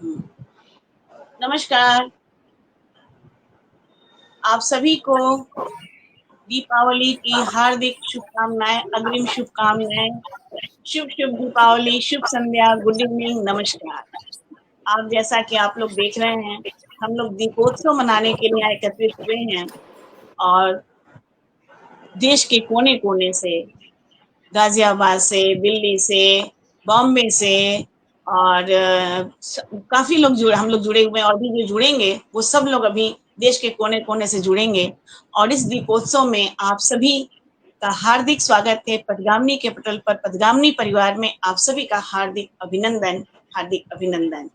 हम्म। नमस्कार, आप सभी को दीपावली की हार्दिक शुभकामनाएं, अग्रिम शुभकामनाएं। शुभ शुभ दीपावली, शुभ संध्या, गुड इवनिंग, नमस्कार। आप जैसा कि आप लोग देख रहे हैं, हम लोग दीपोत्सव मनाने के लिए एकत्रित हुए हैं और देश के कोने कोने से, गाजियाबाद से, दिल्ली से, बॉम्बे से और काफी लोग हम लोग जुड़े हुए हैं और भी जो जुड़ेंगे वो सब लोग अभी देश के कोने कोने से जुड़ेंगे और इस दीपोत्सव में आप सभी का हार्दिक स्वागत है। पथगामिनी के पटल पर पथगामिनी परिवार में आप सभी का हार्दिक अभिनंदन, हार्दिक अभिनंदन।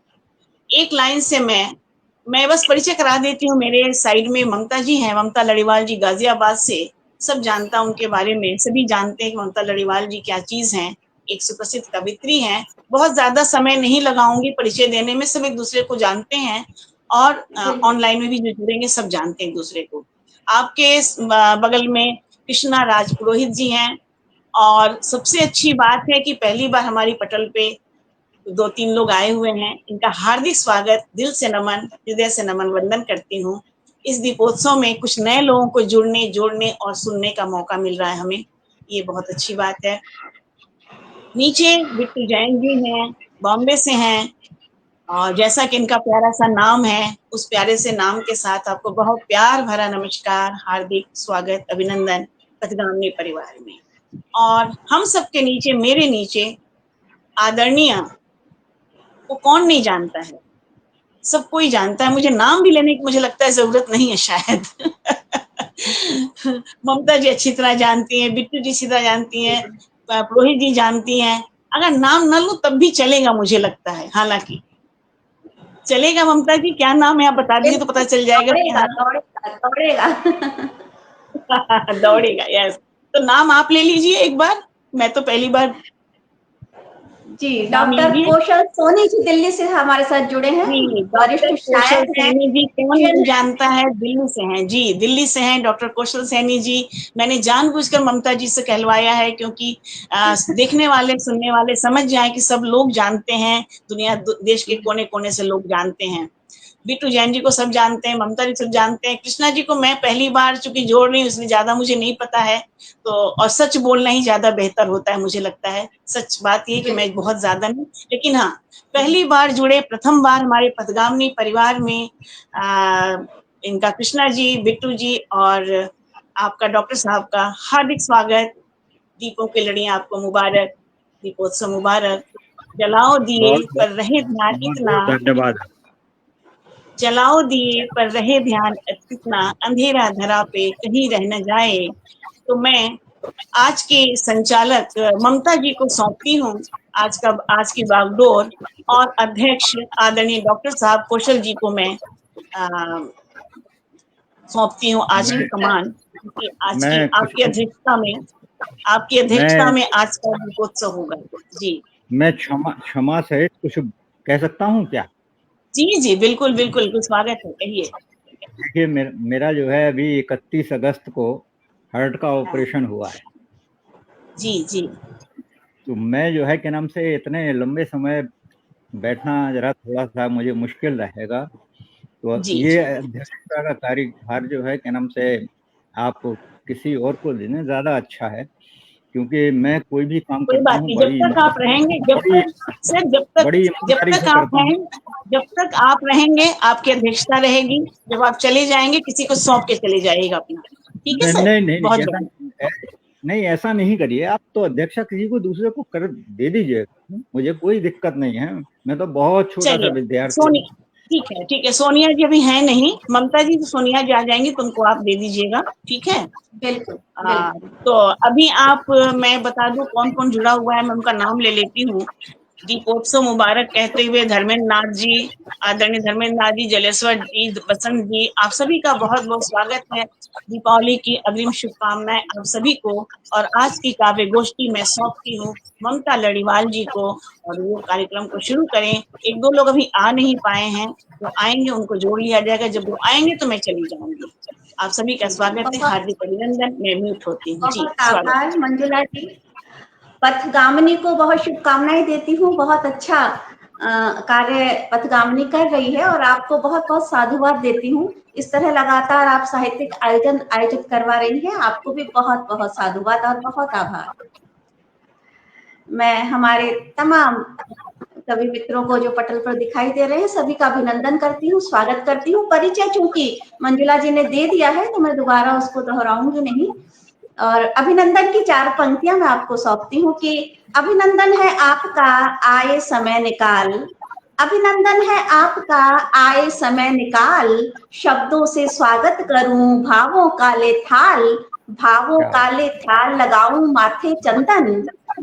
एक लाइन से मैं बस परिचय करा देती हूँ। मेरे साइड में ममता जी हैं, ममता लड़ीवाल जी गाजियाबाद से। सब जानता उनके बारे में, सभी जानते हैं कि ममता लड़ीवाल जी क्या चीज हैं। एक सुप्रसिद्ध कवित्री हैं। बहुत ज्यादा समय नहीं लगाऊंगी परिचय देने में, सब एक दूसरे को जानते हैं और ऑनलाइन में भी जो जुड़ेंगे सब जानते हैं एक दूसरे को। आपके बगल में कृष्णा राज पुरोहित जी हैं और सबसे अच्छी बात है कि पहली बार हमारी पटल पे 2-3 लोग आए हुए हैं। इनका हार्दिक स्वागत, दिल से नमन, हृदय से नमन वंदन करती हूँ। इस दीपोत्सव में कुछ नए लोगों को जुड़ने, जोड़ने और सुनने का मौका मिल रहा है हमें, ये बहुत अच्छी बात है। नीचे बिट्टू जैन जी हैं, बॉम्बे से हैं और जैसा कि इनका प्यारा सा नाम है, उस प्यारे से नाम के साथ आपको बहुत प्यार भरा नमस्कार, हार्दिक स्वागत, अभिनंदन पथगामिनी परिवार में। और हम सबके नीचे, मेरे नीचे आदरणीय को कौन नहीं जानता है, सब कोई जानता है। मुझे नाम भी लेने की मुझे लगता है जरूरत नहीं है शायद। ममता जी अच्छी तरह जानती हैं, बिट्टू जी अच्छी तरह जानती हैं, पुरोहित जी जानती हैं। अगर नाम न लूं तब भी चलेगा मुझे लगता है, हालांकि चलेगा। ममता जी क्या नाम है आप बता दीजिए तो पता चल जाएगा कि दौड़ेगा हाँ। दौड़ेगा दौड़ेगा। दौड़ेगा, यस। तो नाम आप ले लीजिए एक बार, मैं तो पहली बार। जी, नाम डॉक्टर लीजिए। कौशल सोनी जी दिल्ली से हमारे साथ जुड़े हैं। जी, वरिष्ठ डॉक्टर कौशल शायर हैं, सैनी जी कौन नहीं क्रिश्चियन हैं। जानता है, दिल्ली से हैं जी, दिल्ली से हैं डॉक्टर कौशल सैनी जी। मैंने जानबूझकर ममता जी से कहलवाया है क्योंकि देखने वाले, सुनने वाले समझ जाए कि सब लोग जानते हैं, दुनिया देश के कोने कोने से लोग जानते हैं। बिट्टू जैन जी को सब जानते हैं, ममता जी सब जानते हैं, कृष्णा जी को मैं पहली बार चूंकि जोड़ रही हूँ इसलिए ज्यादा मुझे नहीं पता है। तो और सच बोलना ही ज्यादा बेहतर होता है मुझे लगता है। सच बात ये कि मैं बहुत ज्यादा नहीं, लेकिन हाँ पहली बार जुड़े, प्रथम बार हमारे पथगामिनी परिवार में इनका कृष्णा जी, बिट्टू जी और आपका डॉक्टर साहब का हार्दिक स्वागत। दीपों की लड़ियां आपको मुबारक, दीपोत्सव मुबारक। जलाओ दिए बहुत बहुत पर रहे ध्यान बहुत इतना, बहुत धन्यवाद। जलाओ दिए पर रहे ध्यान इतना, अंधेरा धरा पे कहीं रह न जाए। तो मैं आज के संचालक ममता जी को सौंपती हूँ आज की बागडोर और अध्यक्ष आदरणीय डॉक्टर साहब कौशल जी को मैं सौंपती हूँ आज की मैं कमान, क्योंकि आज की मैं कुछ आपकी अध्यक्षता मैं में आज का दीपोत्सव होगा। जी मैं क्षमा क्षमा सहित कुछ कह सकता हूँ क्या? जी जी, बिल्कुल बिल्कुल, स्वागत है, कहिए। देखिए, मेरा जो है अभी 31 अगस्त को हार्ट का ऑपरेशन हुआ है। जी जी तो मैं जो है क्या नाम से इतने लंबे समय बैठना जरा थोड़ा सा मुझे मुश्किल रहेगा। तो जी ये जी, अध्यक्षता का कार्यभार जो है क्या नाम से आप किसी और को देने ज़्यादा अच्छा है, क्योंकि मैं कोई भी काम कोई करता बात हूँ नहीं। जब तक आप रहेंगे, जब बड़ी तक सर, बड़ी जब ईमानदारी तक से आप करता हैं, हूँ। जब तक आप रहेंगे आपकी अध्यक्षता रहेगी। जब आप चले जाएंगे किसी को सौंप के चले जाइएगा अपना, ठीक है नहीं सर? नहीं नहीं बहुत नहीं, बढ़िया। नहीं ऐसा नहीं करिए। आप तो अध्यक्षा किसी को दूसरे को कर दे दीजिए, मुझे कोई दिक्कत नहीं है। मैं तो बहुत छोटा सा चलिए, विद्यार्थी हूँ। सोनी, ठीक है ठीक है। सोनिया जी अभी है नहीं, ममता जी तो सोनिया जी आ जाएंगी तो उनको आप दे दीजिएगा, ठीक है? बिल्कुल आ, बिल्कुल। तो अभी मैं बता दूं कौन कौन जुड़ा हुआ है, मैं उनका नाम ले लेती हूँ। दीपोत्सव मुबारक कहते हुए धर्मेंद्र नाथ जी, आदरणीय धर्मेंद्र नाथ जी, जलेश्वर जी, बसंत जी, आप सभी का बहुत बहुत स्वागत है। दीपावली की अग्रिम शुभकामनाएं आप सभी को। और आज की काव्य गोष्ठी में सौंपती हूँ ममता लड़ीवाल जी को, और वो कार्यक्रम को शुरू करें। एक दो लोग अभी आ नहीं पाए हैं, वो आएंगे उनको जोड़ लिया जाएगा। जब वो आएंगे तो मैं चली जाऊंगी। आप सभी का स्वागत है, बहुत हार्दिक अभिनंदन। मैं म्यूट होती हूँ जी, बहुत स्वागत आभार मंजुला जी। पथगामिनी को बहुत शुभकामनाएं देती हूँ। बहुत अच्छा कार्य पथगामिनी कर रही है और आपको बहुत बहुत साधुवाद देती हूँ। इस तरह लगातार आप साहित्यिक आयोजन आयोजित करवा रही हैं, आपको भी बहुत बहुत साधुवाद और बहुत आभार। मैं हमारे तमाम सभी मित्रों को जो पटल पर दिखाई दे रहे हैं सभी का अभिनंदन करती हूँ, स्वागत करती हूँ। परिचय चूंकि मंजुला जी ने दे दिया है तो मैं दोबारा उसको दोहराऊंगी नहीं। और अभिनंदन की 4 पंक्तियां मैं आपको सौंपती हूँ कि अभिनंदन है आपका आए समय निकाल, अभिनंदन है आपका आए समय निकाल, शब्दों से स्वागत करूं भावों काले थाल, भावों काले थाल लगाऊं माथे चंदन,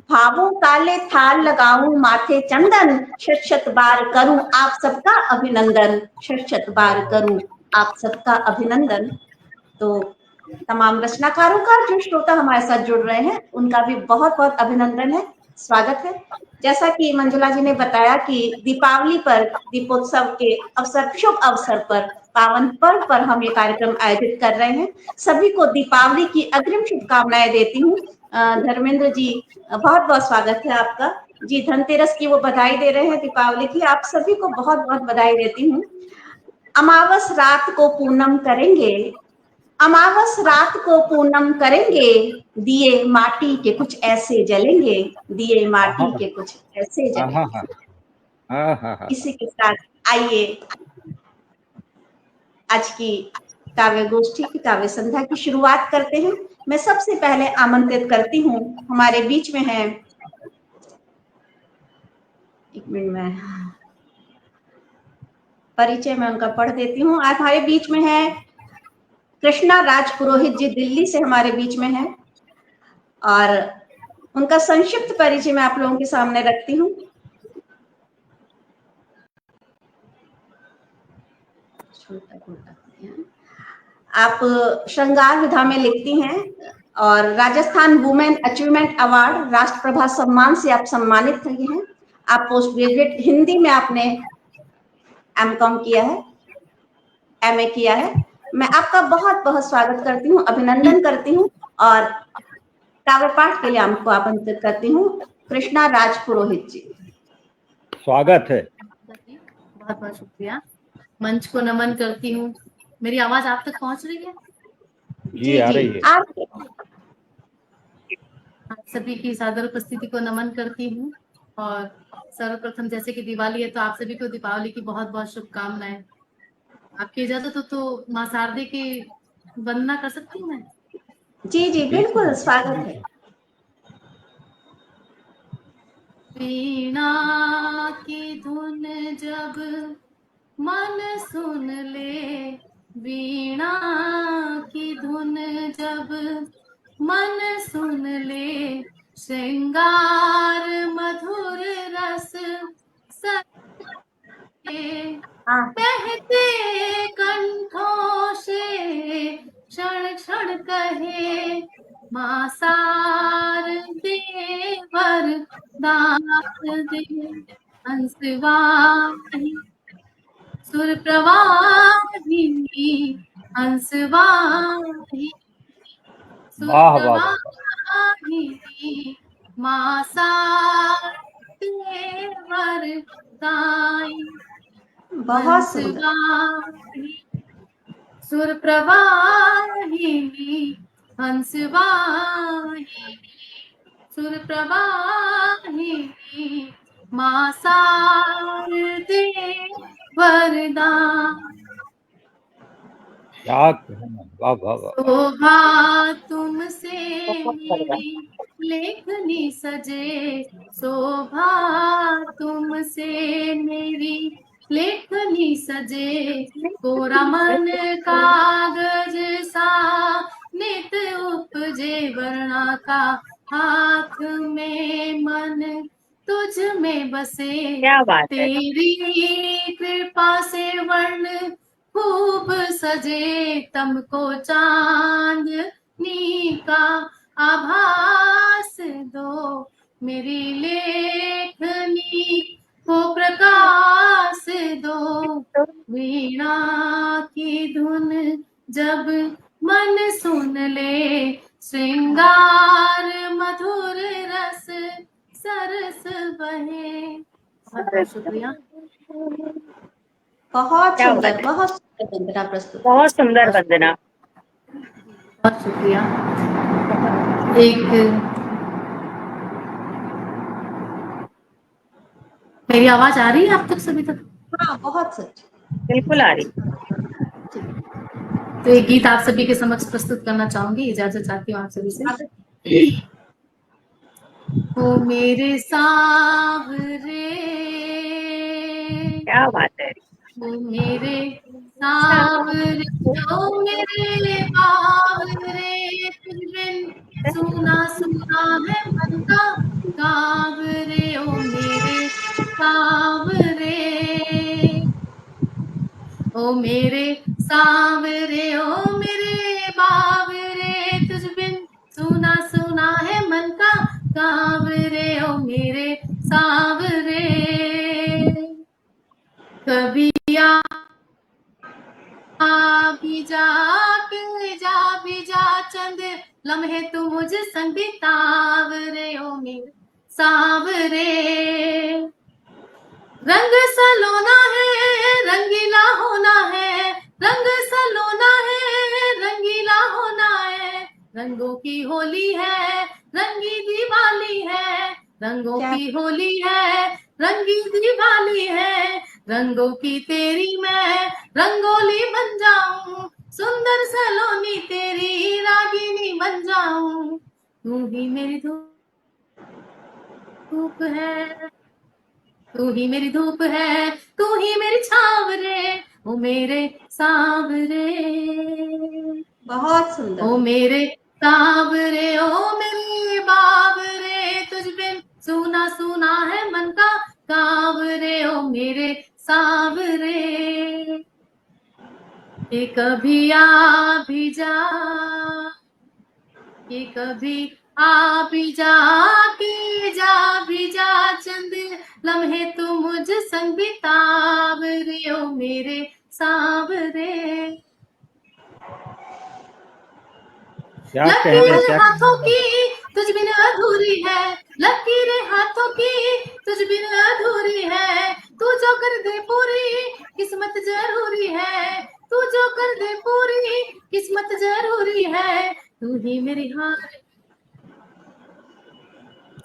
भावों काले थाल लगाऊं माथे चंदन, शत शत बार करूं आप सबका अभिनंदन, शत शत बार करूं आप सबका अभिनंदन। तो तमाम रचनाकारों का जो श्रोता हमारे साथ जुड़ रहे हैं उनका भी बहुत बहुत अभिनंदन है, स्वागत है। जैसा कि मंजुला जी ने बताया कि दीपावली पर, दीपोत्सव के अवसर, शुभ अवसर पर, पावन पर्व पर हम ये कार्यक्रम आयोजित कर रहे हैं। सभी को दीपावली की अग्रिम शुभकामनाएं देती हूँ। धर्मेंद्र जी बहुत बहुत स्वागत है आपका जी। धनतेरस की वो बधाई दे रहे हैं, दीपावली की आप सभी को बहुत बहुत बधाई देती हूँ। अमावस रात को पूनम करेंगे, अमावस रात को पूनम करेंगे, दिए माटी के कुछ ऐसे जलेंगे, दिए माटी के कुछ ऐसे जलेंगे। इसी के साथ आइए आज की काव्य गोष्ठी की, काव्य संध्या की शुरुआत करते हैं। मैं सबसे पहले आमंत्रित करती हूँ, हमारे बीच में है, एक मिनट में परिचय मैं उनका पढ़ देती हूँ। आज हमारे बीच में है कृष्णा राज पुरोहित जी, दिल्ली से हमारे बीच में है और उनका संक्षिप्त परिचय मैं आप लोगों के सामने रखती हूँ। आप श्रृंगार विधा में लिखती हैं और राजस्थान वुमेन अचीवमेंट अवार्ड राष्ट्रप्रभा सम्मान से आप सम्मानित हुई हैं। आप पोस्ट ग्रेजुएट हिंदी में आपने एमकॉम किया है, एमए किया है। मैं आपका बहुत बहुत स्वागत करती हूँ, अभिनंदन करती हूँ और काव्य पाठ के लिए आपको आमंत्रित करती हूँ। कृष्णा राज पुरोहित जी, स्वागत है। बहुत बहुत शुक्रिया। मंच को नमन करती हूँ। मेरी आवाज आप तक पहुंच रही है? जी आ रही है। आप सभी की सादर उपस्थिति को नमन करती हूँ और सर्वप्रथम जैसे कि दिवाली है तो आप सभी को दीपावली की बहुत बहुत शुभकामनाएं। आपकी इजाजत हो तो मां शारदे की वंदना कर सकती हूँ मैं? जी जी बिल्कुल, स्वागत है। वीणा की धुन जब मन सुन ले, वीणा की धुन जब मन सुन ले, श्रृंगार मधुर रस बहते कंठों से क्षण क्षण कहे, मां शारदे वरदान दे, हंसवाही सुर प्रवाहिनी, हंसवाही सुर प्रवाहिनी, मां शारदे वरदाई, हंसवाही सुर प्रवाहिनी, हंसवाही सुर प्रवाहिनी, मां शारदे वरदान। शोभा तुमसे मेरी लेखनी सजे, शोभा तुमसे मेरी लेखनी सजे, कोरा मन कागज सा नित उपजे, वर्णा का हाथ में मन तुझ में बसे, क्या बात है। तेरी कृपा से वर्ण खूब सजे, तुमको चांदनी का आभास दो, मेरी लेखनी को प्रकाश दो, वीणा की धुन जब मन सुन ले, श्रृंगार मधुर रस सरस बहे, बहुत बहुत शुक्रिया। बहुत क्या सुंदर, बात है। बहुत सुंदर वंदना प्रस्तुत। बहुत सुंदर वंदना। बहुत शुक्रिया। एक मेरी आवाज आ रही है आप तक सभी तक? हाँ, बहुत सच। बिल्कुल आ रही। तो एक गीत आप सभी के समक्ष प्रस्तुत करना चाहूंगी, इजाजत चाहती हूँ आप सभी से। ओ मेरे सांवरे, क्या बात है। ओ मेरे सांवरे, ओ मेरे बावरे, तुझ बिन सुना सुना है मन का कावरे, ओ मेरे सांवरे, ओ मेरे सांवरे, ओ मेरे बावरे, तुझ बिन सुना सुना है मन का कावरे, ओ मेरे सांवरे। कभी भी जा के जा भी जा चंद लम्हे तू मुझ संग बितावरे, ओ मेरे सांवरे। रंग सलोना है रंगीला होना है, रंग सलोना है रंगीला होना है, रंगों की होली है रंगी दिवाली है, रंगों की होली है रंगी दिवाली है, रंगों की तेरी मैं रंगोली बन जाऊं, सुंदर सलोनी तेरी रागिनी बन जाऊं, तू ही मेरी धूप है, तू ही मेरी धूप है, तू ही मेरी छाव रे, ओ मेरे सांवरे, बहुत सुंदर। ओ मेरे सांवरे, ओ मेरे बावरे, तुझ बिन सुना सुना है मन का कावरे, ओ मेरे सांवरे। कि कभी आ भी जा, कि कभी आ भी जा, कि जा भी जा चंद लम्हे तू मुझ संग बितावरे, ओ मेरे सांवरे। क्या कहने, लकीर क्या हाथों की तुझ बिन अधूरी है, लकीर हाथों की तुझ बिन अधूरी है, तू जो कर दे पूरी किस्मत जरूरी है, तू जो कर दे पूरी किस्मत जरूरी है, तू ही मेरी हार,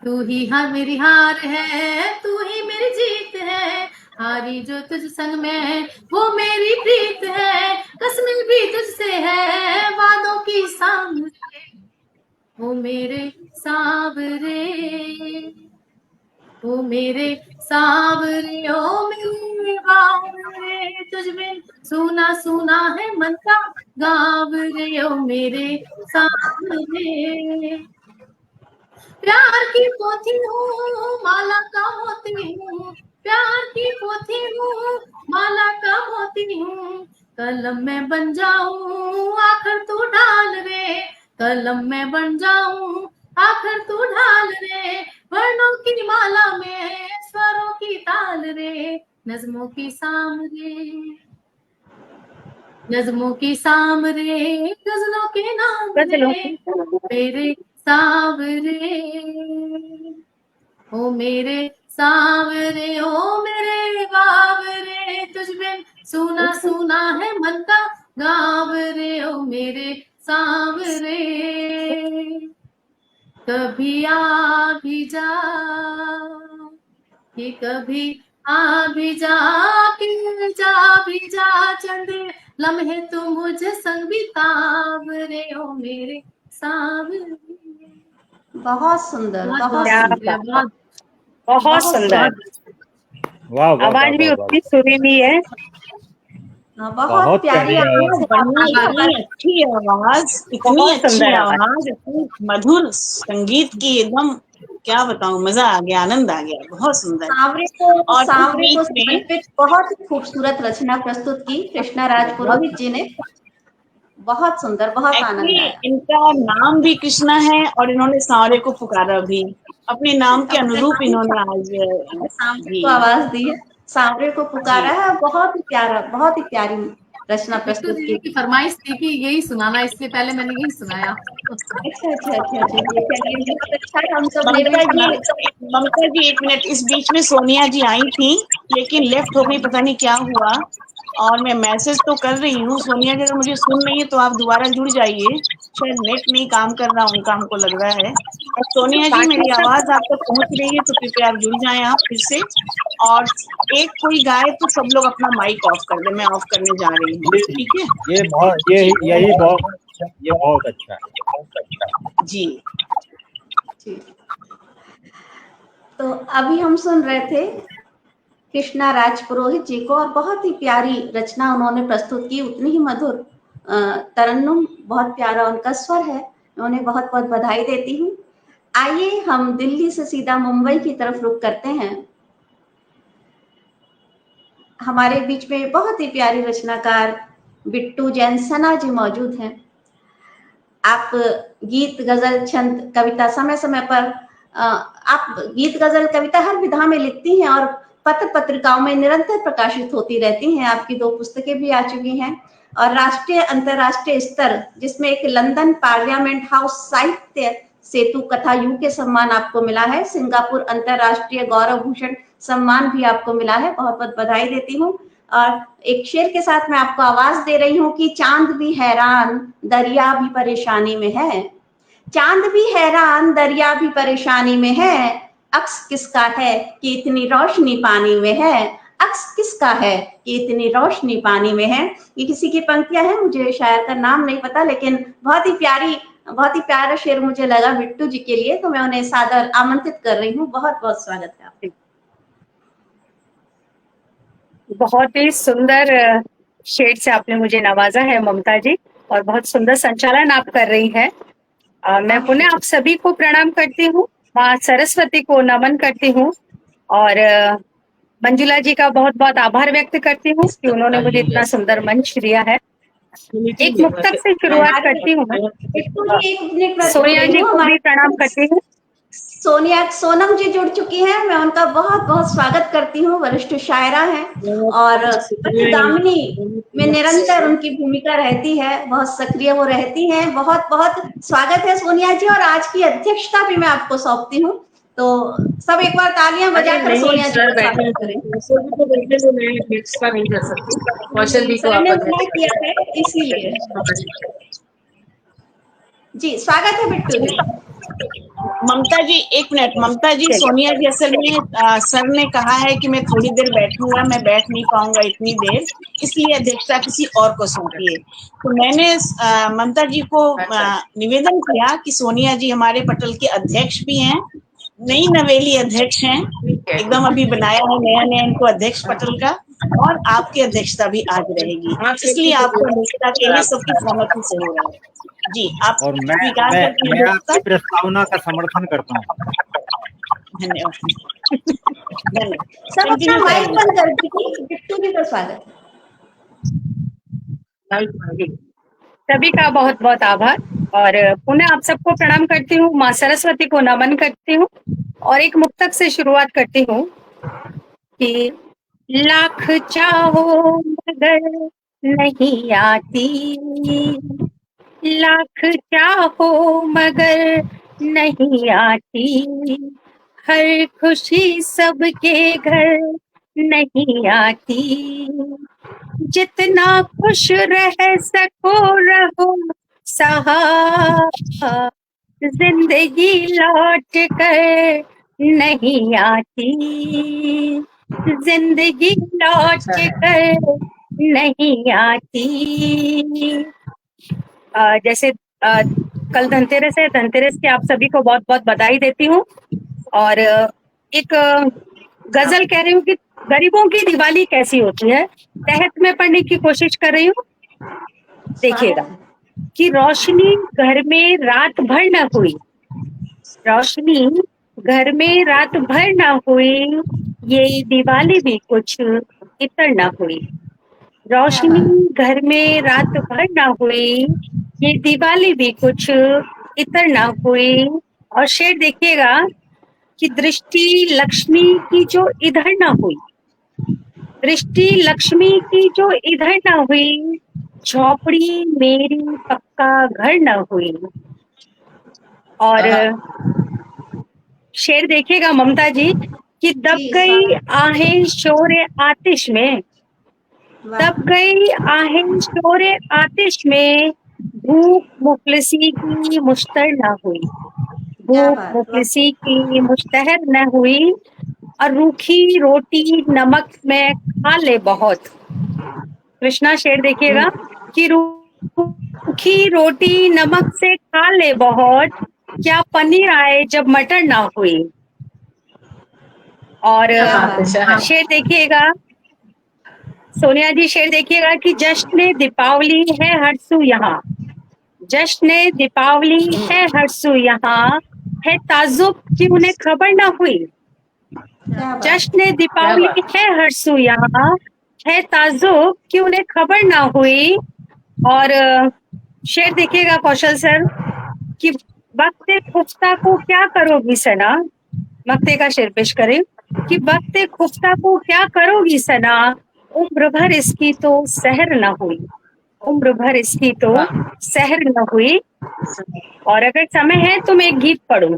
तू ही हार मेरी हार है, तू ही मेरी जीत है, हारी जो तुझ संग में वो मेरी प्रीत है, कसमें भी तुझसे है वादों की सामने, ओ मेरे सांवरे, ओ मेरे सांवरे, ओ मेरे बावरे, तुझ बिन सुना सुना है मन का गावरे, ओ मेरे सांवरे। प्यार की पोथी हूँ माला का मोती हूँ, प्यार की पोथी हूँ माला का मोती हूँ, कलम में बन जाऊं आखिर तू ढाल रे, कलम में बन जाऊं आखिर तू ढाल रे, वर्णों की माला में स्वरों की ताल रे, नज़्मों की सामरे, नज़्मों की सामरे, गजलों के नाम रे, मेरे सांवरे, ओ मेरे सांवरे, ओ मेरे बावरे, तुझ बिन सुना सुना है मन का गावरे, ओ मेरे सांवरे। कभी आ भी जा, कि कभी आ भी जा, कि जा भी जा चंद लम्हे तू मुझ संग बितावरे, ओ मेरे सांवरे। बहुत सुंदर, बहुत क्या सुंदर। बात। बहुत सुंदर। वाह वाह आवाज भी वाह उतनी सुरीली है। हाँ, बहुत बहुत प्यारी प्यारी आवाज है बनी आपकी। इतनी अच्छी आवाज, इतनी बहुत अच्छी सुंदर आवाज। आवाज, इतनी मधुर संगीत की, एकदम क्या बताऊं, मजा आ गया, आनंद आ गया, बहुत सुंदर। और इस सांवरे को बीच में समर्पित बहुत ही खूबसूरत रचना प्रस्तुत की कृष्णा राज पुरोहित जी ने। बहुत सुंदर, बहुत आनंद एक्चुअली आया। इनका नाम भी कृष्णा है और इन्होंने सांवरे को पुकारा भी, अपने नाम के अपने अनुरूप नाम इन्होंने आज सांवरे जी को आवाज दी है, सांवरे को जी पुकारा है। बहुत ही प्यारा, बहुत ही प्यारी रचना बिट्टू प्रस्तुत दीदी की। की फरमाइश थी कि यही सुनाना, इसलिए पहले मैंने यही सुनाया। अच्छा अच्छा अच्छा अच्छा, चलिए बहुत अच्छा है, हम सब ने भी ममता सुना। जी, ममता जी एक मिनट, इस बीच में सोनिया जी आई थी लेकिन लेफ्ट हो गई, पता नहीं क्या हुआ। और मैं मैसेज तो कर रही हूँ, सोनिया जी अगर मुझे सुन रही है तो आप दोबारा जुड़ जाइए, शायद नेट नहीं काम कर रहा उनका, हमको लग रहा है। और सोनिया जी बाकी मेरी सब आवाज आप तक पहुंच रही है तो कृपया आप जुड़ जाएं आप फिर से। और एक कोई गाए तो सब लोग अपना माइक ऑफ कर दे, मैं ऑफ करने जा रही हूँ, ठीक है ये बहुत यही बहुत अच्छा, ये बहुत अच्छा है जी। जी। तो अभी हम सुन रहे थे कृष्णा राज पुरोहित जी को, और बहुत ही प्यारी रचना उन्होंने प्रस्तुत की, उतनी ही मधुर तरन्नुम, बहुत प्यारा उनका स्वर है। मैं उन्हें बहुत बहुत बधाई देती हूँ। आइए हम दिल्ली से सीधा मुंबई की तरफ रुख करते हैं। हमारे बीच में बहुत ही प्यारी रचनाकार बिट्टू जैन सना जी मौजूद हैं। आप गीत, गजल, छंद, कविता समय समय पर आप गीत, गजल, कविता हर विधा में लिखती हैं और पत्र पत्रिकाओं में निरंतर प्रकाशित होती रहती हैं। आपकी 2 पुस्तकें भी आ चुकी हैं और राष्ट्रीय अंतर्राष्ट्रीय स्तर, जिसमें एक लंदन पार्लियामेंट हाउस साहित्य सेतु कथा युग के सम्मान आपको मिला है, सिंगापुर अंतर्राष्ट्रीय गौरव भूषण सम्मान भी आपको मिला है। बहुत बहुत बधाई देती हूँ। और एक शेर के साथ मैं आपको आवाज दे रही हूँ कि चांद भी हैरान, दरिया भी परेशानी में है। चांद भी हैरान, दरिया भी परेशानी में है। अक्स किसका है कि इतनी रोशनी पानी में है। अक्स किसका है कि इतनी रोशनी पानी में है। ये किसी की पंक्तियां हैं, मुझे शायर का नाम नहीं पता, लेकिन बहुत ही प्यारा शेर मुझे लगा बिट्टू जी के लिए, तो मैं उन्हें सादर आमंत्रित कर रही हूँ। बहुत बहुत स्वागत है आपका। बहुत ही सुंदर शेर से आपने मुझे नवाजा है ममता जी, और बहुत सुंदर संचालन आप कर रही हैं। मैं पुनः आप सभी को प्रणाम करती हूँ, माँ सरस्वती को नमन करती हूँ, और मंजुला जी का बहुत बहुत आभार व्यक्त करती हूँ कि उन्होंने मुझे इतना सुंदर मंच दिया है। एक मुक्तक से शुरुआत करती हूँ। बिट्टू जी एक मिनट में सोनिया जी को भी प्रणाम करती हूँ। सोनम जी जुड़ चुकी हैं, मैं उनका बहुत बहुत स्वागत करती हूँ। वरिष्ठ शायरा हैं और दामिनी में निरंतर उनकी भूमिका रहती है, बहुत सक्रिय वो रहती हैं। बहुत बहुत स्वागत है सोनिया जी, और आज की अध्यक्षता भी मैं आपको सौंपती हूँ, तो सब एक बार तालियां बजाकर सोनिया जी का स्वागत करें। नहीं कर सकती, कौशल जी को सर आप ने मना किया है इसीलिए। जी स्वागत है बिट्टू जी। ममता जी एक मिनट, ममता जी, सोनिया जी असल में सर ने कहा है कि मैं थोड़ी देर बैठूंगा, मैं बैठ नहीं पाऊंगा इतनी देर, इसलिए अध्यक्षता किसी और को सौंपिए। तो मैंने ममता जी को निवेदन किया कि सोनिया जी हमारे पटल के अध्यक्ष भी हैं, नई नवेली अध्यक्ष हैं, एकदम अभी बनाया है नया नया इनको अध्यक्ष पटल का, और आपकी अध्यक्षता भी आज रहेगी, इसलिए आपको अध्यक्षता के लिए सबकी सहमति से हो रहा है। जी आप और स्वीकार करते मैं हैं आपकी प्रस्तावना का समर्थन करता हूँ। धन्यवाद। धन्यवाद। सब अपना माइक बंद कर दीजिए। बिट्टू जी का स्वागत है। सभी का बहुत बहुत आभार, और पुनः आप सबको प्रणाम करती हूँ, माँ सरस्वती को नमन करती हूँ, और एक मुक्तक से शुरुआत करती हूँ कि लाख चाहो मगर नहीं आती, लाख चाहो मगर नहीं आती, हर खुशी सबके घर नहीं आती, जितना खुश रह सको रहो सहा, जिंदगी लौट कर नहीं आती, जिंदगी लौट कर नहीं आती। जैसे कल धनतेरस है, धनतेरस की आप सभी को बहुत बहुत बधाई देती हूँ, और एक गजल कह रही हूँ कि गरीबों की दिवाली कैसी होती है, तहत में पढ़ने की कोशिश कर रही हूँ। देखिएगा कि रोशनी घर में रात भर न हुई, रोशनी घर में रात भर न हुई, ये दिवाली भी कुछ इतर न हुई, रोशनी घर में रात भर न हुई, ये दिवाली भी कुछ इतर न हुई। और शेर देखिएगा कि दृष्टि लक्ष्मी की जो इधर न हुई, दृष्टि लक्ष्मी की जो इधर न हुई, झोपड़ी मेरी पक्का घर न हुई। और शेर देखिएगा ममता जी कि दब जी, गई स्वागत। आहें शोरे आतिश में, वाह, दब गई आहें शोरे आतिश में, भूख मुफलिसी की मुश्तर न हुई, क्या भूख बात, वाह। मुफलिसी की मुश्तहर न हुई। और रूखी रोटी नमक में खा ले बहुत। कृष्णा शेर देखिएगा कि रूखी रोटी नमक से खा ले बहुत, क्या पनीर आए जब मटर ना हुई। और क्या बात। शेर देखिएगा सोनिया जी, शेर देखिएगा कि जश्न दीपावली है हरसू यहाँ, जश्न दीपावली है हरसू यहाँ, है ताजुब कि उन्हें खबर ना हुई। क्या बात। जश्न दीपावली है हरसू यहाँ, है ताजुब कि उन्हें खबर ना हुई। और शेर देखिएगा कौशल सर कि वक्त खुफ्ता को क्या करोगी सना, मक्ते का शेर पेश करें कि वक्त खुफ्ता को क्या करोगी सना, उम्र भर इसकी तो सहर न हुई, उम्र भर इसकी तो सहर न हुई। और अगर समय है तो मैं एक गीत पढ़ूं।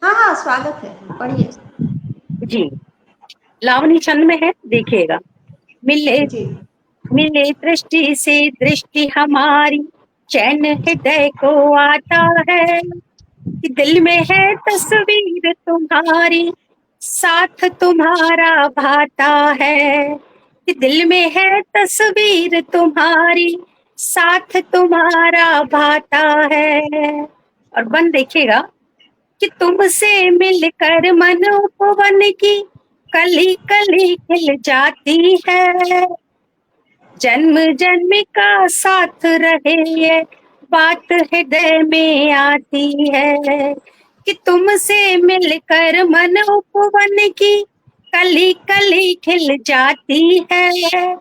हाँ हाँ, स्वागत है, पढ़िए। जी, लावनी छंद में है, देखिएगा। मिले जी, मिले दृष्टि से दृष्टि हमारी, चैन हृदय को आता है, कि दिल में है तस्वीर तुम्हारी, साथ तुम्हारा भाता है, कि दिल में है तस्वीर तुम्हारी, साथ तुम्हारा भाता है। और बन देखिएगा कि तुमसे मिलकर मन उपवन की कली कली खिल जाती है, जन्म जन्म का साथ रहे ये बात हृदय में आती है, कि तुमसे मिलकर मन उपवन की कली कली खिल जाती है,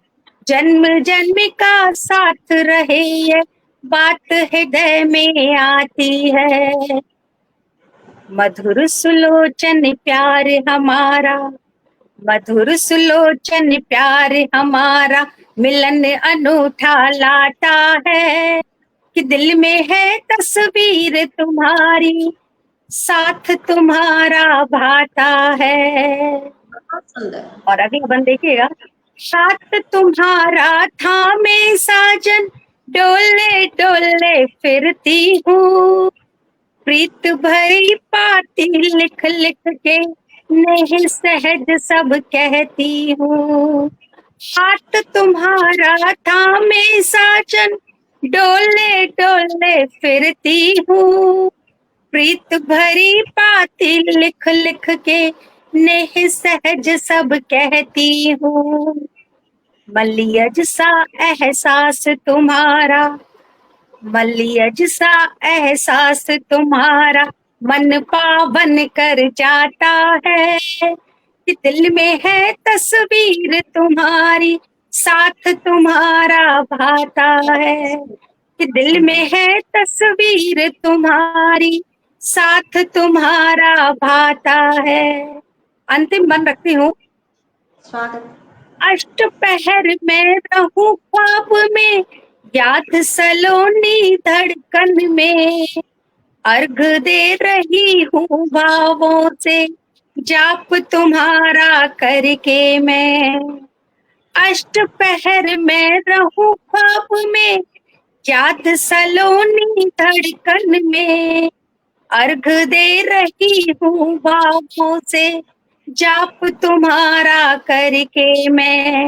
जन्म जन्म का साथ रहे ये बात हृदय में आती है। मधुर सुलोचन प्यार हमारा, मधुर सुलोचन प्यार हमारा, मिलन अनूठा लाता है, कि दिल में है तस्वीर तुम्हारी, साथ तुम्हारा भाता है। बहुत सुंदर। और अभी बन देखिएगा, साथ तुम्हारा थामे साजन, डोले डोले फिरती हूँ, प्रीत भरी पाती लिख लिख के नहीं सहज सब कहती हूँ। हाथ तुम्हारा थामे साजन, डोले डोले फिरती हूँ, प्रीत भरी पाती लिख लिख के नहीं सहज सब कहती हूँ। मलियज सा एहसास तुम्हारा, मलियज सा एहसास तुम्हारा, मन पावन कर जाता है, कि दिल में है तस्वीर तुम्हारी, साथ तुम्हारा भाता है, कि दिल में है तस्वीर तुम्हारी, साथ तुम्हारा भाता है। अंतिम बन रखती हूँ, स्वागत। अष्टपहर में रहूं ख्वाब में, याद सलोनी धड़कन में, अर्घ दे रही हूँ भावों से, जाप तुम्हारा करके मैं। अष्टपहर में रहूं ख्वाब में, याद सलोनी धड़कन में, अर्घ दे रही हूँ भावों से, जाप तुम्हारा करके मैं।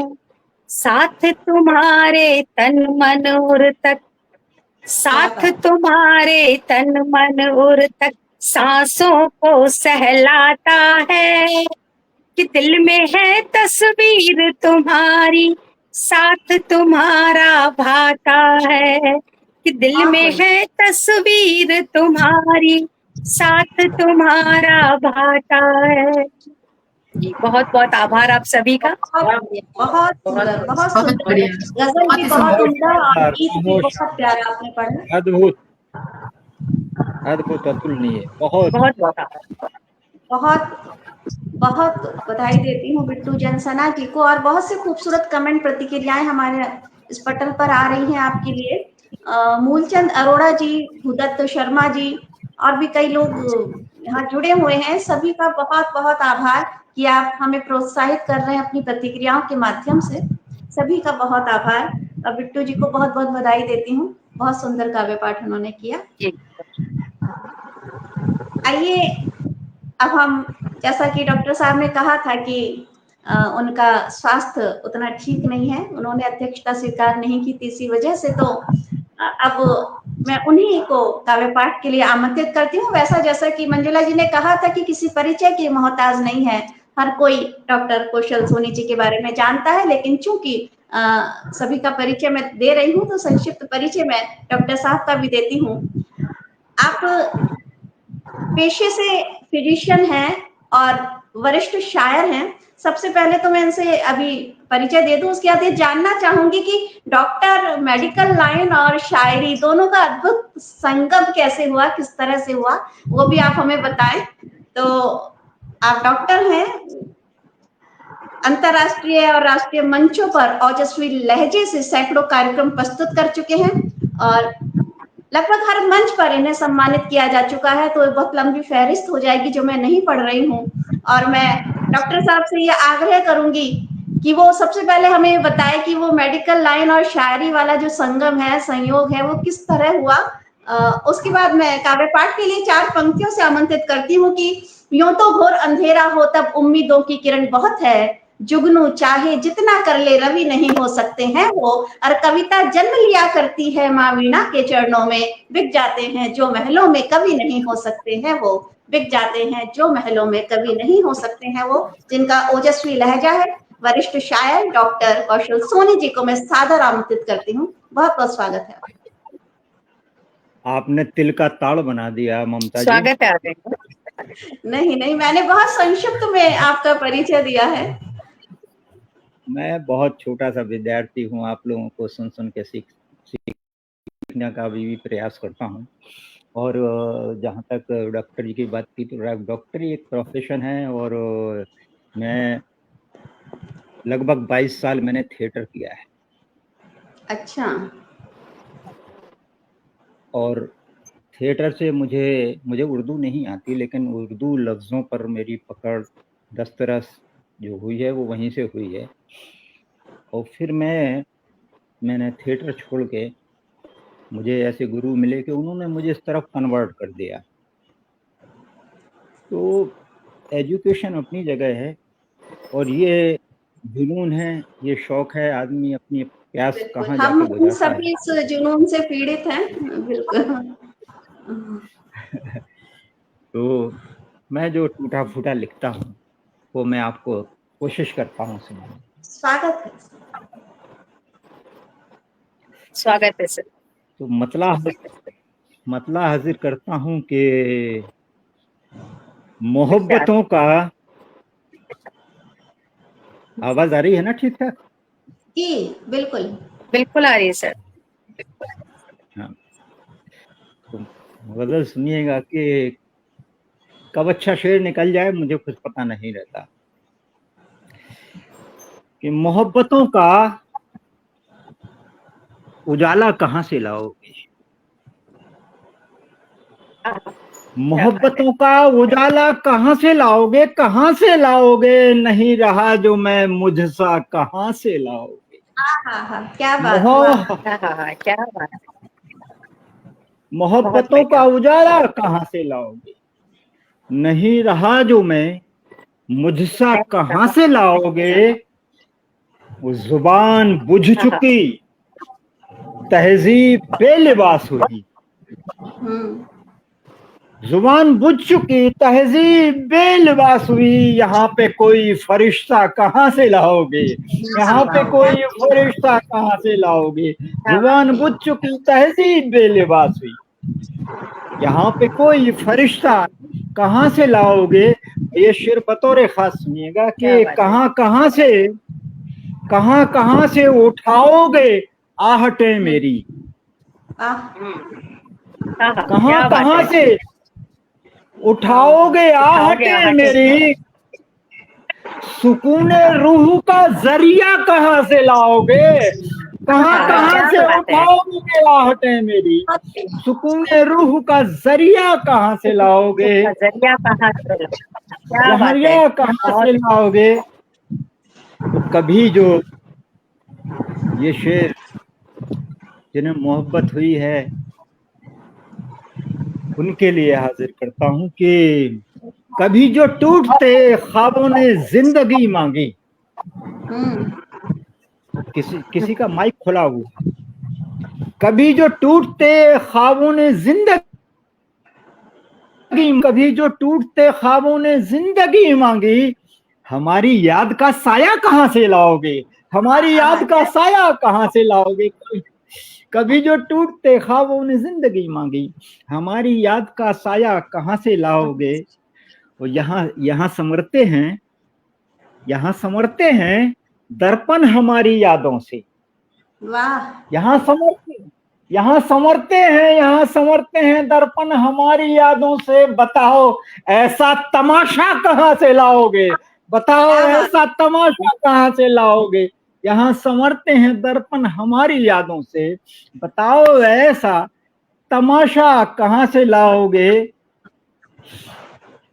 साथ तुम्हारे तन मन उर तक, साथ तुम्हारे तन मन उर तक, सांसों को सहलाता है, कि दिल में है तस्वीर तुम्हारी, साथ तुम्हारा भाता है, कि दिल में है तस्वीर तुम्हारी, साथ तुम्हारा भाता है। जी, बहुत बहुत आभार आप सभी का। बहुत सुंदर, बहुत सुंदर। गजल भी बहुत उम्दा और गीत भी बहुत प्यारा आपने पढ़ा। अद्भुत, अद्भुत, अतुलनीय, बहुत बहुत बहुत आभार। बहुत बहुत बधाई देती हूँ बिट्टू जनसना जी को, और बहुत से खूबसूरत कमेंट प्रतिक्रियाएं हमारे इस पटल पर आ रही हैं आपके लिए। मूलचंद अरोड़ा जी, भूदत्त शर्मा जी और भी कई लोग यहाँ जुड़े हुए हैं। सभी का बहुत बहुत आभार कि आप हमें प्रोत्साहित कर रहे हैं अपनी प्रतिक्रियाओं के माध्यम से। सभी का बहुत आभार। और बिट्टू जी को बहुत बहुत बधाई देती हूँ, बहुत सुंदर काव्य पाठ उन्होंने किया। आइए अब हम, जैसा कि डॉक्टर साहब ने कहा था कि उनका स्वास्थ्य उतना ठीक नहीं है, उन्होंने अध्यक्षता स्वीकार नहीं की थी इसी वजह से, तो अब मैं उन्हीं को काव्य पाठ के लिए आमंत्रित करती हूँ। वैसा जैसा कि मंजुला जी ने कहा था कि किसी परिचय की मोहताज नहीं है, हर कोई डॉक्टर कौशल सोनी जी के बारे में जानता है, लेकिन चूंकि सभी का परिचय मैं दे रही हूँ तो संक्षिप्त परिचय मैं डॉक्टर साहब का भी देती हूँ। आप पेशे से फिजिशियन हैं और वरिष्ठ शायर हैं। सबसे पहले तो मैं इनसे अभी परिचय दे दूं, उसके बाद ये जानना चाहूंगी कि डॉक्टर, मेडिकल लाइन और शायरी दोनों का अद्भुत संगम कैसे हुआ, किस तरह से हुआ, वो भी आप हमें बताएं। तो आप डॉक्टर हैं, अंतरराष्ट्रीय और राष्ट्रीय मंचों पर ओजस्वी लहजे से सैकड़ों कार्यक्रम प्रस्तुत कर चुके हैं और लगभग हर मंच पर इन्हें सम्मानित किया जा चुका है। तो बहुत लंबी फहरिस्त हो जाएगी जो मैं नहीं पढ़ रही हूँ। और मैं डॉक्टर साहब से ये आग्रह करूंगी कि वो सबसे पहले हमें बताए कि वो मेडिकल लाइन और शायरी वाला जो संगम है, संयोग है, वो किस तरह हुआ। उसके बाद मैं काव्य पाठ के लिए 4 पंक्तियों से आमंत्रित करती हूँ कि यूं तो घोर अंधेरा हो तब उम्मीदों की किरण बहुत है, जुगनू चाहे जितना कर ले रवि नहीं हो सकते हैं वो, और कविता जन्म लिया करती है माँ वीणा के चरणों में, बिक जाते हैं जो महलों में कभी नहीं हो सकते हैं वो, बिक जाते हैं जो महलों में कभी नहीं हो सकते हैं वो। जिनका ओजस्वी लहजा है, वरिष्ठ शायर डॉक्टर कौशल सोनी जी को मैं सादर आमंत्रित करती हूँ। बहुत बहुत स्वागत है। आपने तिल का ताड़ बना दिया ममता जी। स्वागत है आपका। नहीं नहीं, मैंने बहुत संक्षिप्त में आपका परिचय दिया है। मैं बहुत छोटा सा विद्यार्थी हूँ, आप लोगों को सुन सुन के सीखने का भी प्रयास करता हूँ। और जहाँ तक डॉक्टर जी की बात की, तो डॉक्टरी एक प्रोफेशन है और मैं लगभग 22 साल मैंने थिएटर किया है। अच्छा। और थिएटर से मुझे उर्दू नहीं आती, लेकिन उर्दू लफ्ज़ों पर मेरी पकड़ दस्तरस जो हुई है वो वहीं से हुई है। और फिर मैंने थिएटर छोड़ के, मुझे ऐसे गुरु मिले कि उन्होंने मुझे इस तरफ कन्वर्ट कर दिया। तो एजुकेशन अपनी जगह है और ये जुनून है, ये शौक है, आदमी अपनी प्यास कहाँ जाके बुझाता है। सभी इस जुनून से पीड़ित हैं, बिल्कुल। तो मैं जो टूटा फूटा लिखता हूँ वो मैं आपको कोशिश करता हूँ सुनाने। स्वागत है। स्वागत है सर। तो मतला हाजिर करता हूँ कि मोहब्बतों का, आवाज आ रही है ना ठीक ठाक? जी बिल्कुल बिल्कुल आ रही है सर। हाँ, तो गजल सुनिएगा कि कब अच्छा शेर निकल जाए मुझे कुछ पता नहीं रहता। कि मोहब्बतों का उजाला कहाँ से लाओगे, मोहब्बतों का उजाला कहाँ से लाओगे, कहाँ से लाओगे, नहीं रहा जो मैं मुझसा कहाँ से लाओगे। क्या बात, क्या बात। मोहब्बतों का उजाला कहाँ से लाओगे, नहीं रहा जो मैं मुझसा कहाँ से लाओगे। वो जुबान बुझ चुकी तहजीब बेलिबास हुई, जुबान बुझ चुकी तहजीब बेलिबास हुई, यहाँ पे कोई फरिश्ता कहाँ से लाओगे, यहाँ पे कोई फरिश्ता कहाँ से लाओगे। जुबान बुझ चुकी तहजीब बेलिबास हुई, यहाँ पे कोई फरिश्ता कहाँ से लाओगे। ये शेर बतौर खास सुनिएगा कि कहाँ कहाँ से उठाओगे आहटें मेरी, कहाँ कहाँ से उठाओगे आहटें मेरी, सुकून रूह का जरिया कहाँ से लाओगे, कहाँ कहाँ से उठाओगे आहटें मेरी, सुकून रूह का जरिया कहाँ से लाओगे, जरिया कहाँ से, क्या बात है। जहरिया कहाँ से लाओगे। तो कभी जो ये शेर जिन्हें मोहब्बत हुई है उनके लिए हाजिर करता हूँ कि कभी जो टूटते ख्वाबों ने जिंदगी मांगी। किसी का माइक खुला हुआ। कभी जो टूटते ख्वाबों ने जिंदगी, कभी जो टूटते ख्वाबों ने जिंदगी मांगी, हमारी याद का साया कहाँ से लाओगे, हमारी याद का साया कहाँ से लाओगे। कभी जो टूटते ख्वाबों ने जिंदगी मांगी, हमारी याद का साया कहाँ से लाओगे। और यहाँ समरते हैं, यहाँ समरते हैं दर्पण हमारी यादों से। वाह। यहाँ समरते हैं दर्पण हमारी यादों से। बताओ ऐसा तमाशा कहाँ से लाओगे, बताओ ऐसा तमाशा कहाँ से लाओगे। यहाँ समरते हैं दर्पण हमारी यादों से, बताओ ऐसा तमाशा कहाँ से लाओगे।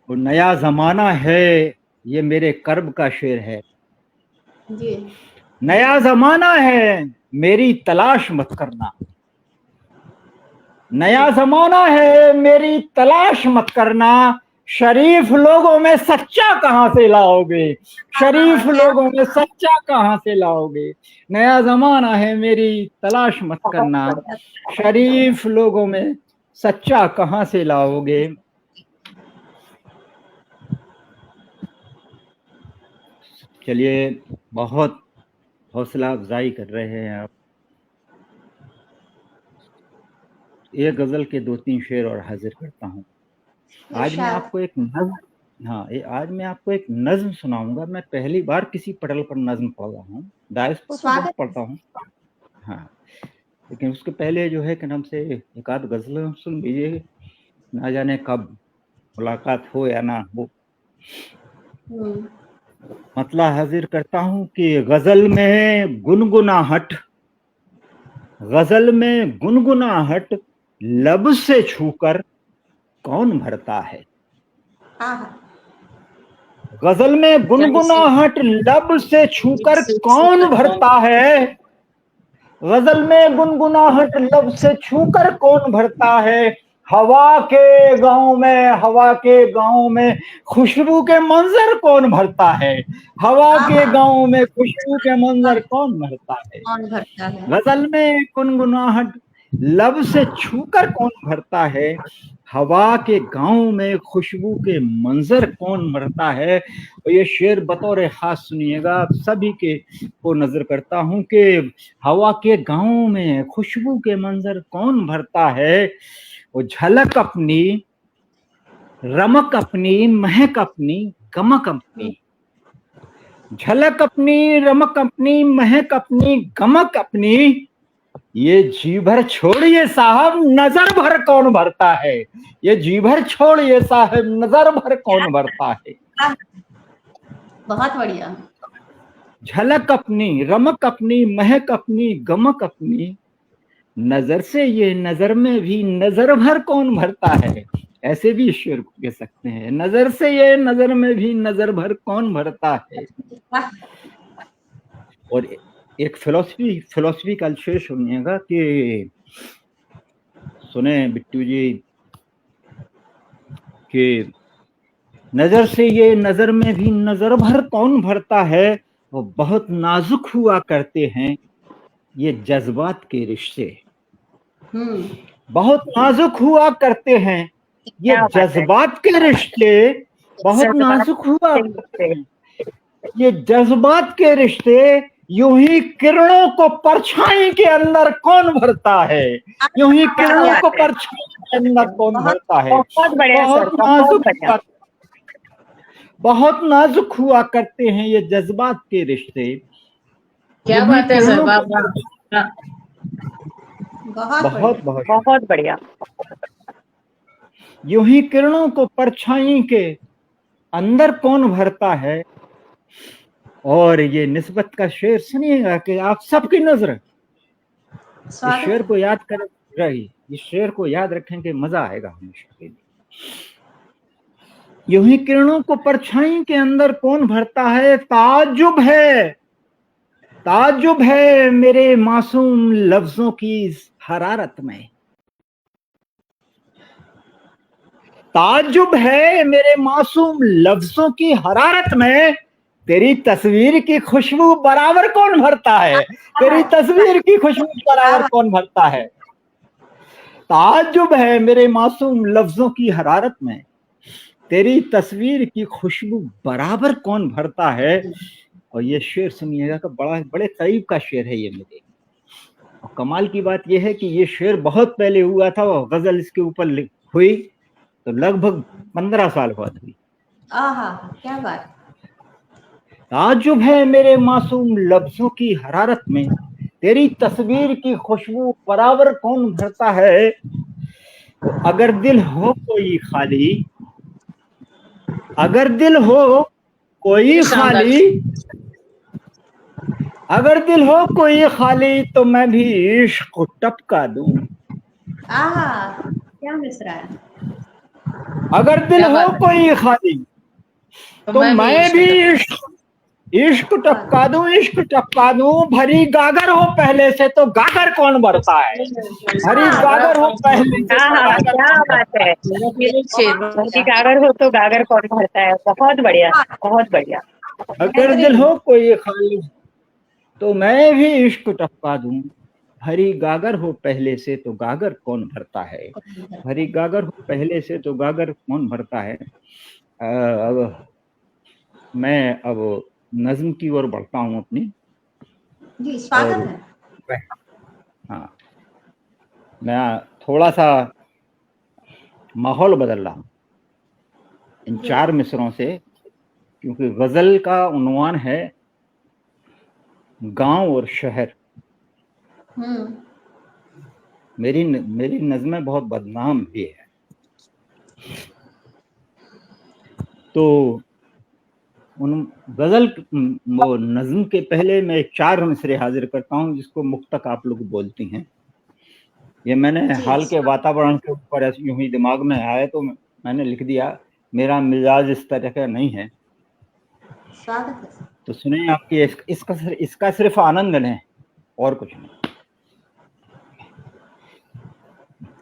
वो नया जमाना है, ये मेरे कर्ब का शेर है जी। नया जमाना है मेरी तलाश मत करना, नया जमाना है मेरी तलाश मत करना। शरीफ लोगों में सच्चा कहाँ से लाओगे, शरीफ लोगों में सच्चा कहाँ से लाओगे। नया जमाना है मेरी तलाश मत करना, शरीफ लोगों में सच्चा कहाँ से लाओगे। चलिए, बहुत हौसला अफजाई कर रहे हैं आप। एक गजल के 2-3 शेर और हाजिर करता हूँ। आज मैं आपको एक नज्म, आज मैं आपको एक नज्म सुनाऊंगा। मैं पहली बार किसी पटल पर नज्म पढ़ रहा हूँ, दायस पर बहुत पढ़ता हूँ। हाँ, लेकिन उसके पहले जो है कि नाम से एक आध गजल सुन लीजिए, ना जाने कब मुलाकात हो या ना हो। मतलब हाजिर करता हूँ कि गजल में गुनगुनाहट, गजल में गुनगुनाहट लब से छूकर कौन भरता है। गजल में गुनगुनाहट लब से छूकर कौन भरता है। गजल में गुनगुनाहट लब से छूकर कौन भरता है। हवा के गांव में खुशबू के मंजर कौन भरता है। हवा के गांव में खुशबू के मंजर कौन भरता है। गजल में गुनगुनाहट लब से छूकर कौन भरता है। हवा के गांव में खुशबू के मंजर कौन भरता है। और ये शेर बतौर खास सुनिएगा, आप सभी के को नजर करता हूं कि हवा के गांव में खुशबू के मंजर कौन भरता है। वो झलक अपनी, रमक अपनी, महक अपनी, गमक अपनी, झलक अपनी, रमक अपनी, महक अपनी, गमक अपनी, ये जी भर छोड़िए साहब नजर भर कौन भरता है। ये जी भर छोड़िए साहब नजर भर कौन भरता है। बहुत बढ़िया। झलक अपनी, रमक अपनी, महक अपनी, गमक अपनी, नजर से ये नजर में भी नजर भर कौन भरता है। ऐसे भी शेर को कह सकते हैं, नजर से ये नजर में भी नजर भर कौन भरता है। और एक फिलोसफी का शेर सुनिएगा कि सुने बिट्टू जी कि नजर से ये नजर में भी नजर भर कौन भरता है। वो बहुत नाजुक हुआ करते हैं ये जज्बात के रिश्ते, बहुत नाजुक हुआ करते हैं ये जज्बात के रिश्ते, बहुत नाजुक हुआ करते हैं ये जज्बात के रिश्ते। यूं ही किरणों को परछाई के अंदर कौन भरता है। यूं ही किरणों को परछाई के अंदर कौन भरता है। बहुत नाजुक हुआ करते हैं ये जज्बात के रिश्ते। क्या बात है सर, बहुत बढ़िया। यूं ही किरणों को परछाई के अंदर कौन भरता है। और ये निस्बत का शेर सुनिएगा कि आप सबकी नजर इस स्वागत शेर को याद कर रही, इस शेर को याद रखें कि मजा आएगा हमेशा के लिए। यूं ही किरणों को परछाई के अंदर कौन भरता है, ताज्जुब है, ताज्जुब है मेरे मासूम लफ्जों की हरारत में, ताज्जुब है मेरे मासूम लफ्जों की हरारत में, तेरी तस्वीर की खुशबू बराबर कौन भरता है, तेरी तस्वीर की खुशबू बराबर कौन भरता है। ताज्जुब है मेरे मासूम लफ्जों की हरारत में, तेरी तस्वीर की खुशबू बराबर कौन भरता है। और ये शेर सुनिएगा कि बड़े करीब का शेर है ये मेरे। और कमाल की बात यह है कि ये शेर बहुत पहले हुआ था, वो गजल इसके ऊपर हुई तो लगभग 15 साल बाद हुई। आहा, क्या बात। ताज्जुब है मेरे मासूम लफ्जों की हरारत में, तेरी तस्वीर की खुशबू बराबर कौन भरता है। अगर दिल हो कोई खाली, अगर दिल हो कोई खाली, अगर दिल हो कोई खाली तो मैं भी इश्क टपका दूं। आहा, क्या मिसरा है। अगर दिल हो कोई खाली तो मैं भी इश्क टपका दूं, इश्क टपका दूं। भरी गागर हो पहले से तो गागर कौन भरता है, भरी गागर हो पहले से। हाँ, क्या बात है। भरी गागर हो तो गागर कौन भरता है। बहुत बढ़िया, बहुत बढ़िया। अगर दिल हो कोई खाली तो मैं भी इश्क टपका दूं, भरी गागर हो पहले से तो गागर कौन भरता है, भरी गागर हो पहले से तो गागर कौन भरता है। अब मैं अब नज्म की ओर बढ़ता हूँ अपनी। जी, स्वागत है। हाँ, मैं थोड़ा सा माहौल बदल रहा हूँ इन 4 मिसरों से, क्योंकि गजल का उन्वान है गांव और शहर। मेरी नज़में बहुत बदनाम भी है, तो उन गजल वो नज्म के पहले मैं 4 मिसरे हाजिर करता हूँ जिसको मुक्तक आप लोग बोलती हैं। ये मैंने हाल के वातावरण के ऊपर यूं ही दिमाग में आया तो मैंने लिख दिया। मेरा मिजाज इस तरह का नहीं है, तो सुने आपकी इसका सिर्फ आनंद लें और कुछ नहीं।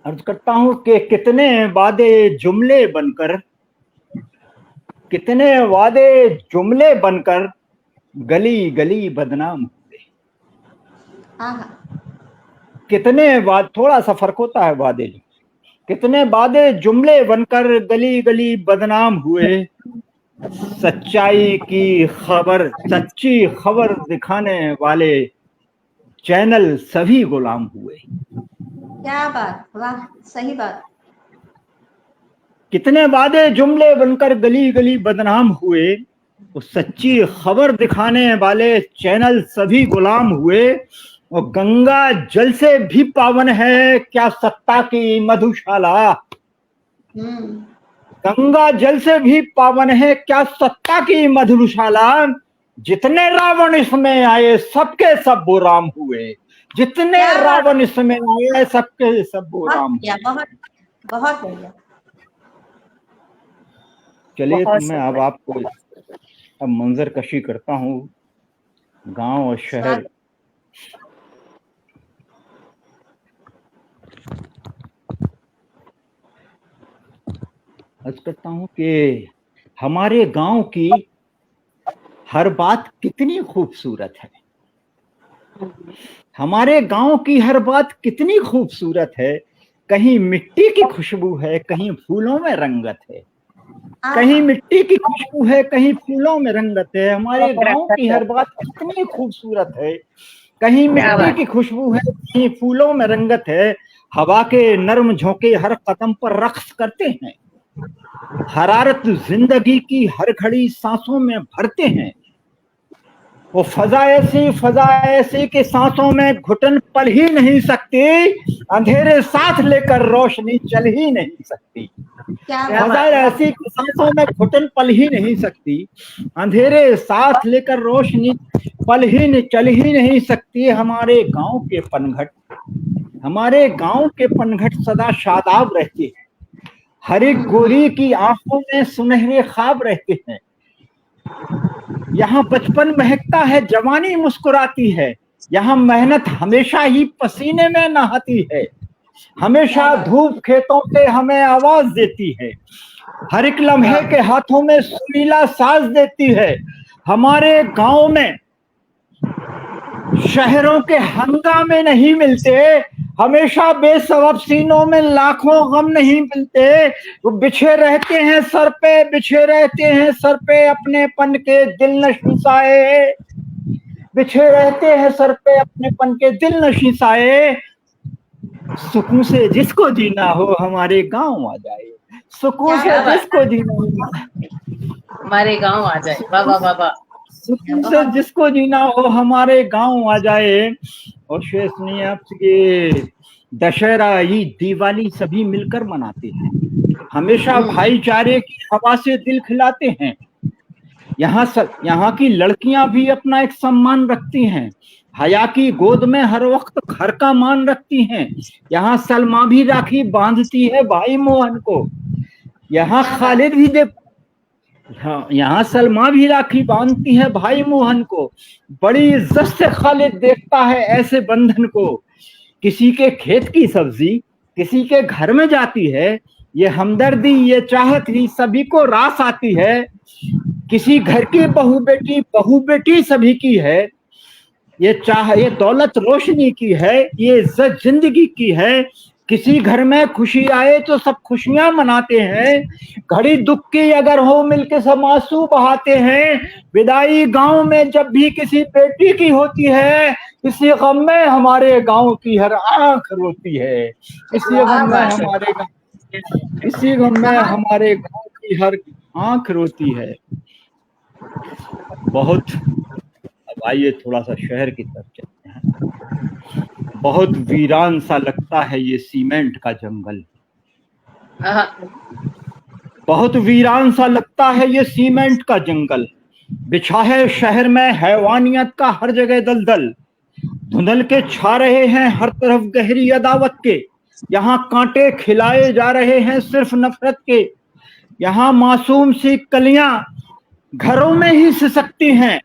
अर्ज करता हूं कि कितने वादे जुमले बनकर, कितने वादे जुमले बनकर गली गली बदनाम हुए। कितने वाद, थोड़ा सा फर्क होता है वादे, कितने वादे जुमले बनकर गली गली बदनाम हुए। सच्चाई की खबर, सच्ची खबर दिखाने वाले चैनल सभी गुलाम हुए। क्या बात, वाह, सही बात। कितने वादे जुमले बनकर गली गली बदनाम हुए, उस सच्ची खबर दिखाने वाले चैनल सभी गुलाम हुए। और गंगा जल से भी पावन है क्या सत्ता की मधुशाला, गंगा जल से भी पावन है क्या सत्ता की मधुशाला। जितने रावण इसमें आए सबके सब वो राम हुए, जितने रावण इसमें आए सबके सब वो राम हुए। बहुत बहुत बढ़िया। चलिए तो मैं अब आपको अब मंजर कशी करता हूँ गांव और शहर। अर्ज करता हूँ कि हमारे गांव की हर बात कितनी खूबसूरत है, हमारे गांव की हर बात कितनी खूबसूरत है। कहीं मिट्टी की खुशबू है, कहीं फूलों में रंगत है, कहीं मिट्टी की खुशबू है, कहीं फूलों में रंगत है। हमारे गांव की हर बात कितनी खूबसूरत है, कहीं मिट्टी की खुशबू है, कहीं फूलों में रंगत है। हवा के नर्म झोंके हर कदम पर रक्स करते हैं, हरारत जिंदगी की हर घड़ी सांसों में भरते हैं। वो फजा ऐसी कि सांसों में घुटन पल ही नहीं सकती, अंधेरे साथ लेकर रोशनी चल ही नहीं सकती। फजा ऐसी कि सांसों में घुटन पल ही नहीं सकती, अंधेरे साथ लेकर रोशनी पल ही चल ही नहीं सकती। हमारे गांव के पनघट हमारे गांव के पनघट सदा शादाब रहते हैं, हर एक गोरी की आंखों में सुनहरे ख्वाब रहते हैं। यहाँ बचपन महकता है, जवानी मुस्कुराती है, यहाँ मेहनत हमेशा ही पसीने में नहाती है, हमेशा धूप खेतों से हमें आवाज देती है, हर एक लम्हे के हाथों में सुरीला साज देती है। हमारे गांव में शहरों के हंगामे नहीं मिलते, हमेशा बेसबब सीनों में लाखों गम नहीं मिलते। वो बिछे रहते हैं सर पे, बिछे रहते हैं सर पे अपनेपन के दिल नशीं साए, बिछे रहते हैं सर पे अपनेपन के दिल नशीं साए। सुकून से जिसको जीना हो हमारे गांव आ जाए, सुकून से जिसको जीना हो हमारे गांव आ जाए। वाह वाह वाह वाह। सुकून से जिसको जीना हो हमारे गांव आ जाए। और शेषनी आपके दशहरा, ईद, दिवाली सभी मिलकर मनाते हैं, हमेशा भाईचारे की हवा से दिल खिलाते हैं। यहाँ की लड़कियां भी अपना एक सम्मान रखती हैं, हया की गोद में हर वक्त घर का मान रखती हैं। यहाँ सलमा भी राखी बांधती है भाई मोहन को, यहाँ खालिद भी यहाँ सलमा भी राखी बांधती है भाई मोहन को। बड़ी इज्जत से खालिद देखता है ऐसे बंधन को। किसी के खेत की सब्जी किसी के घर में जाती है, ये हमदर्दी ये चाहत ही सभी को रास आती है। किसी घर की बहू बेटी सभी की है, ये दौलत रोशनी की है, ये इज्जत जिंदगी की है। किसी घर में खुशी आए तो सब खुशियां मनाते हैं, घड़ी दुख की अगर हो मिलके सब आंसू बहाते हैं। विदाई गांव में जब भी किसी बेटी की होती है, इसी गम में हमारे गांव की हर आंख रोती है, इसी गम में हमारे गांव की हर आंख रोती है। बहुत, अब आइए थोड़ा सा शहर की तरफ चलते हैं। बहुत वीरान सा लगता है ये सीमेंट का जंगल, बहुत वीरान सा लगता है ये सीमेंट का जंगल। बिछा है शहर में हैवानियत का हर जगह दलदल, धुंधल के छा रहे हैं हर तरफ गहरी अदावत के। यहाँ कांटे खिलाए जा रहे हैं सिर्फ नफरत के, यहाँ मासूम सी कलियां घरों में ही सिसकती हैं,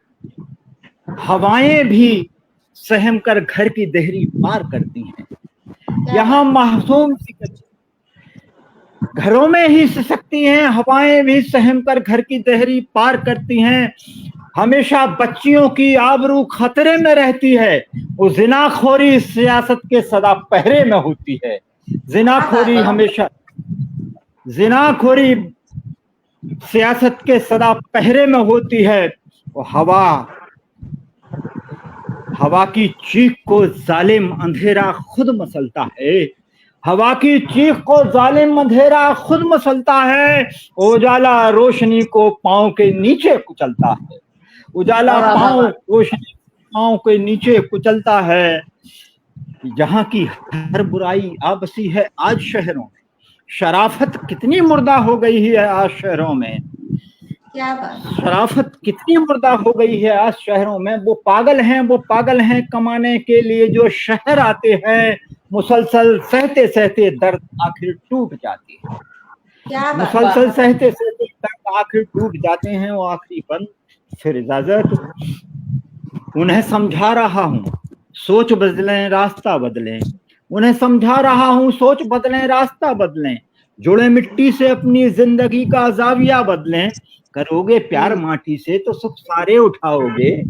हवाएं भी सहम कर घर की देहरी पार करती हैं। यहाँ मासूम सी घरों में ही सिसकती हैं, हवाएं भी सहम कर घर की देहरी पार करती हैं। हमेशा बच्चियों की आबरू खतरे में रहती है, वो जिनाखोरी सियासत के सदा पहरे में होती है। जिनाखोरी सियासत के सदा पहरे में होती है। वो हवा की चीख को जालिम अंधेरा खुद मसलता है, हवा की चीख को जालिम अंधेरा खुद मसलता है। उजाला रोशनी को पांव के नीचे कुचलता है, उजाला रोशनी पांव के नीचे कुचलता है। जहाँ की हर बुराई आपसी है आज शहरों में, शराफत कितनी मुर्दा हो गई है आज शहरों में, क्या बात, शराफत कितनी मुर्दा हो गई है आज शहरों में। वो पागल हैं कमाने के लिए जो शहर आते हैं, मुसलसल सहते सहते दर्द आखिर टूट जाती है, मुसलसल सहते सहते दर्द आखिर टूट जाते हैं। वो आखिरी पन फिर इजाजत। उन्हें समझा रहा हूँ सोच बदलें रास्ता बदलें, उन्हें समझा रहा हूँ सोच बदलें रास्ता बदलें। जुड़े मिट्टी से अपनी जिंदगी का जाविया बदलें, करोगे प्यार माटी से तो सुख सारे उठाओगे,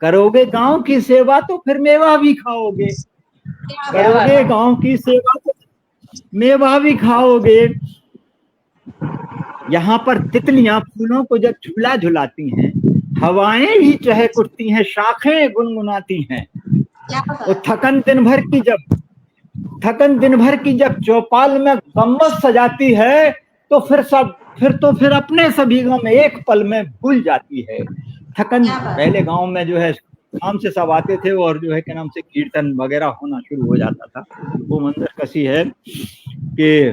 करोगे गांव की सेवा तो फिर मेवा भी खाओगे, करोगे गांव की सेवा तो मेवा भी खाओगे। यहाँ पर तितलियां फूलों को जब झूला झुलाती हैं, हवाएं भी चहक उठती हैं, शाखें गुनगुनाती हैं। और थकन दिन भर की जब चौपाल में गम्मत सजाती है, तो फिर अपने सभी गम एक पल में भूल जाती है। थकन पहले गांव में जो है शाम से सब आते थे और जो है क्या नाम से कीर्तन वगैरह होना शुरू हो जाता था। वो मंजर कसी है कि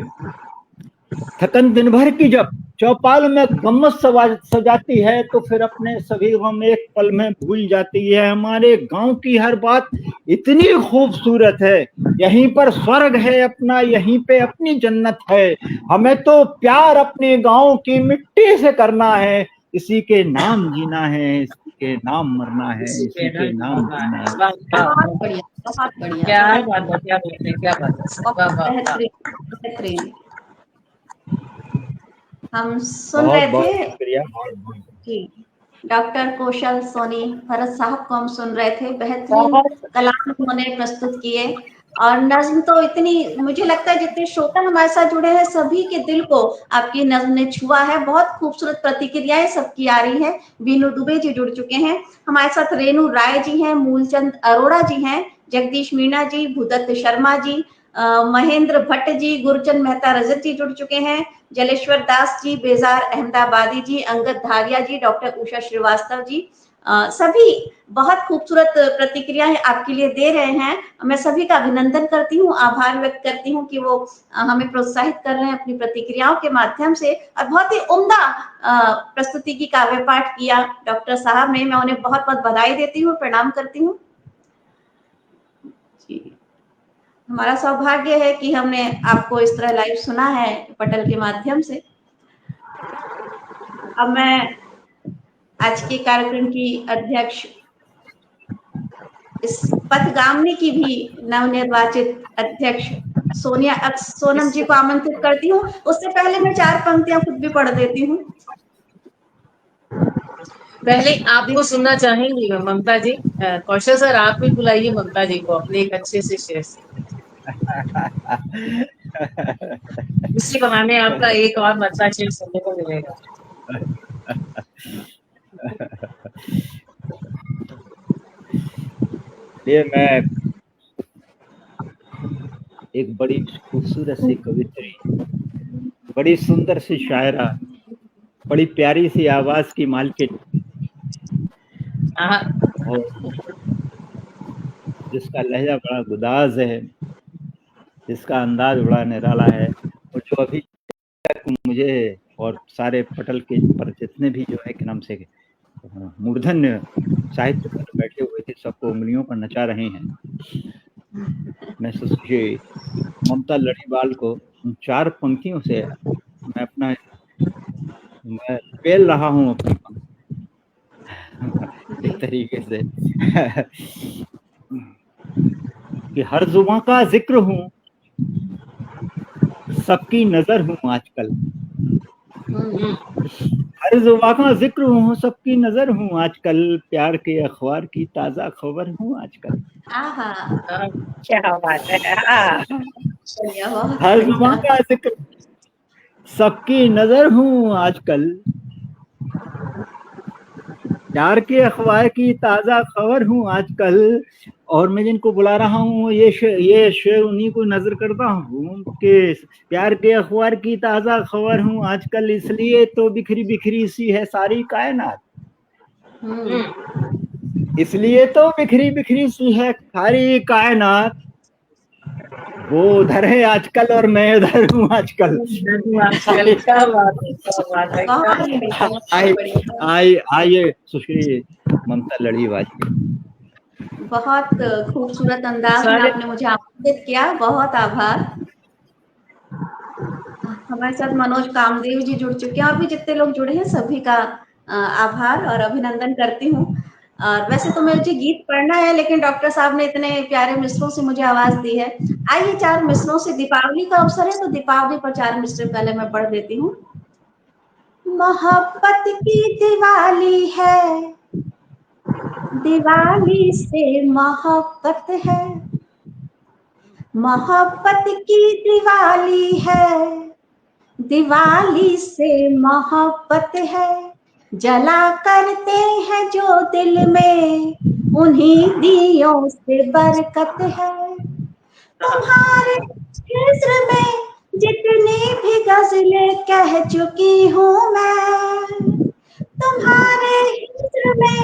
थकन दिन भर की जब चौपाल में गम्मत सजाती है तो फिर अपने सभी गम एक पल में भूल जाती है। हमारे गांव की हर बात इतनी खूबसूरत है, यहीं पर स्वर्ग है अपना, यहीं पे अपनी जन्नत है। हमें तो प्यार अपने गांव की मिट्टी से करना है, इसी के नाम जीना है, इसी के नाम मरना है, इसी के नाम जीना है। वाह, वाह, बहुत वाह। बढ़िया, बहुत बढ़िया, क्या बहुत बात है, क्या बात है, क्या बात है। वाह, बहुत वाह, वाह। बेहतरीन, बेहतरीन। हम सुन बहुत रहे बहुत थे शुक्रिया। जी, डॉक्टर कौशल सोनी भरत साहब को हम सुन रहे थे। बेहतरीन बहुत कलाम उन्होंने प्रस्तुत किए और नज्म तो इतनी, मुझे लगता है जितने श्रोता हमारे साथ जुड़े हैं सभी के दिल को आपकी नज्म ने छुआ है। बहुत खूबसूरत प्रतिक्रियाएं सबकी आ रही है। बीनू दुबे जी जुड़ चुके हैं हमारे साथ, रेणु राय जी हैं, मूलचंद अरोड़ा जी हैं, जगदीश मीणा जी, भूदत्त शर्मा जी, महेंद्र भट्ट जी, गुरचंद मेहता रजत जी जुड़ चुके हैं, जलेश्वर दास जी, बेजार अहमदाबादी जी, अंगद धारिया जी, डॉक्टर उषा श्रीवास्तव जी, सभी बहुत खूबसूरत प्रतिक्रियाएं आपके लिए दे रहे हैं। मैं सभी का अभिनंदन करती हूँ, आभार व्यक्त करती हूँ कि वो हमें प्रोत्साहित कर रहे हैं अपनी प्रतिक्रियाओं के माध्यम से। और बहुत ही उम्दा प्रस्तुति की काव्य पाठ किया डॉक्टर साहब ने, मैं उन्हें बहुत बहुत बधाई देती हूँ, प्रणाम करती हूँ। हमारा सौभाग्य है कि हमने आपको इस तरह लाइव सुना है पटल के माध्यम से। अब मैं आज के कार्यक्रम की अध्यक्ष, इस पथगामिनी की भी नवनिर्वाचित अध्यक्ष सोनम जी को आमंत्रित करती हूँ। उससे पहले मैं 4 पंक्तियां खुद भी पढ़ देती हूँ। पहले आपको सुनना चाहेंगी ममता जी। कौशल सर, आप भी बुलाइए ममता जी को अपने एक अच्छे से शेर से। इसी बहाने आपका एक और ममता शेर सुनने को मिलेगा। ये मैं एक बड़ी खूबसूरत सी कवित्री, बड़ी सुंदर सी शायरा, बड़ी प्यारी सी आवाज की मालकिन, और जिसका लहजा बड़ा गुदाज है, जिसका अंदाज बड़ा निराला है, और जो अभी तक मुझे और सारे पटल के पर जितने भी जो है कि नाम से मूर्धन्य साहित्य पर बैठे हुए थे सबको उंगलियों पर नचा रहे हैं। मैं सोचिए ममता लड़ीवाल को उन 4 पंक्तियों से मैं पेल रहा हूँ अपनी एक तरीके से कि हर जुबां का जिक्र हूँ, सबकी नजर हूँ आजकल, हर जुबां का जिक्र हूँ, सबकी नजर हूँ आजकल, प्यार के अखबार की ताजा खबर हूँ आजकल। क्या बात है। हर जुबां का जिक्र, सबकी नजर हूँ आजकल, प्यार के अखबार की ताजा खबर हूँ आजकल। और मैं जिनको बुला रहा हूँ ये शेर उन्हीं को नजर करता हूँ कि प्यार के अखबार की ताजा खबर हूँ आजकल, इसलिए तो बिखरी बिखरी सी है सारी कायनात, इसलिए तो बिखरी बिखरी सी है सारी कायनात, वो उधर है आजकल और मैं उधर हूँ आजकल। आइए सुश्री ममता लड़ीवाल, बहुत खूबसूरत अंदाज में आपने मुझे आमंत्रित किया, बहुत आभार। हमारे साथ मनोज कामदेव जी जुड़ चुके हैं और भी जितने लोग जुड़े हैं सभी का आभार और अभिनंदन करती हूँ। और वैसे तो मुझे गीत पढ़ना है लेकिन डॉक्टर साहब ने इतने प्यारे मिसरों से मुझे आवाज दी है। आइए 4 मिसरों से, दीपावली का अवसर है तो दीपावली पर 4 मिसरे पहले मैं पढ़ देती हूँ। मोहब्बत की दिवाली है, दिवाली से मोहब्बत है, मोहब्बत की दिवाली है, दिवाली से मोहब्बत है, जला करते हैं जो दिल में उन्हीं दियों से बरकत है। तुम्हारे हिज्र में जितनी भी गजलें कह चुकी हूँ मैं, तुम्हारे हिज्र में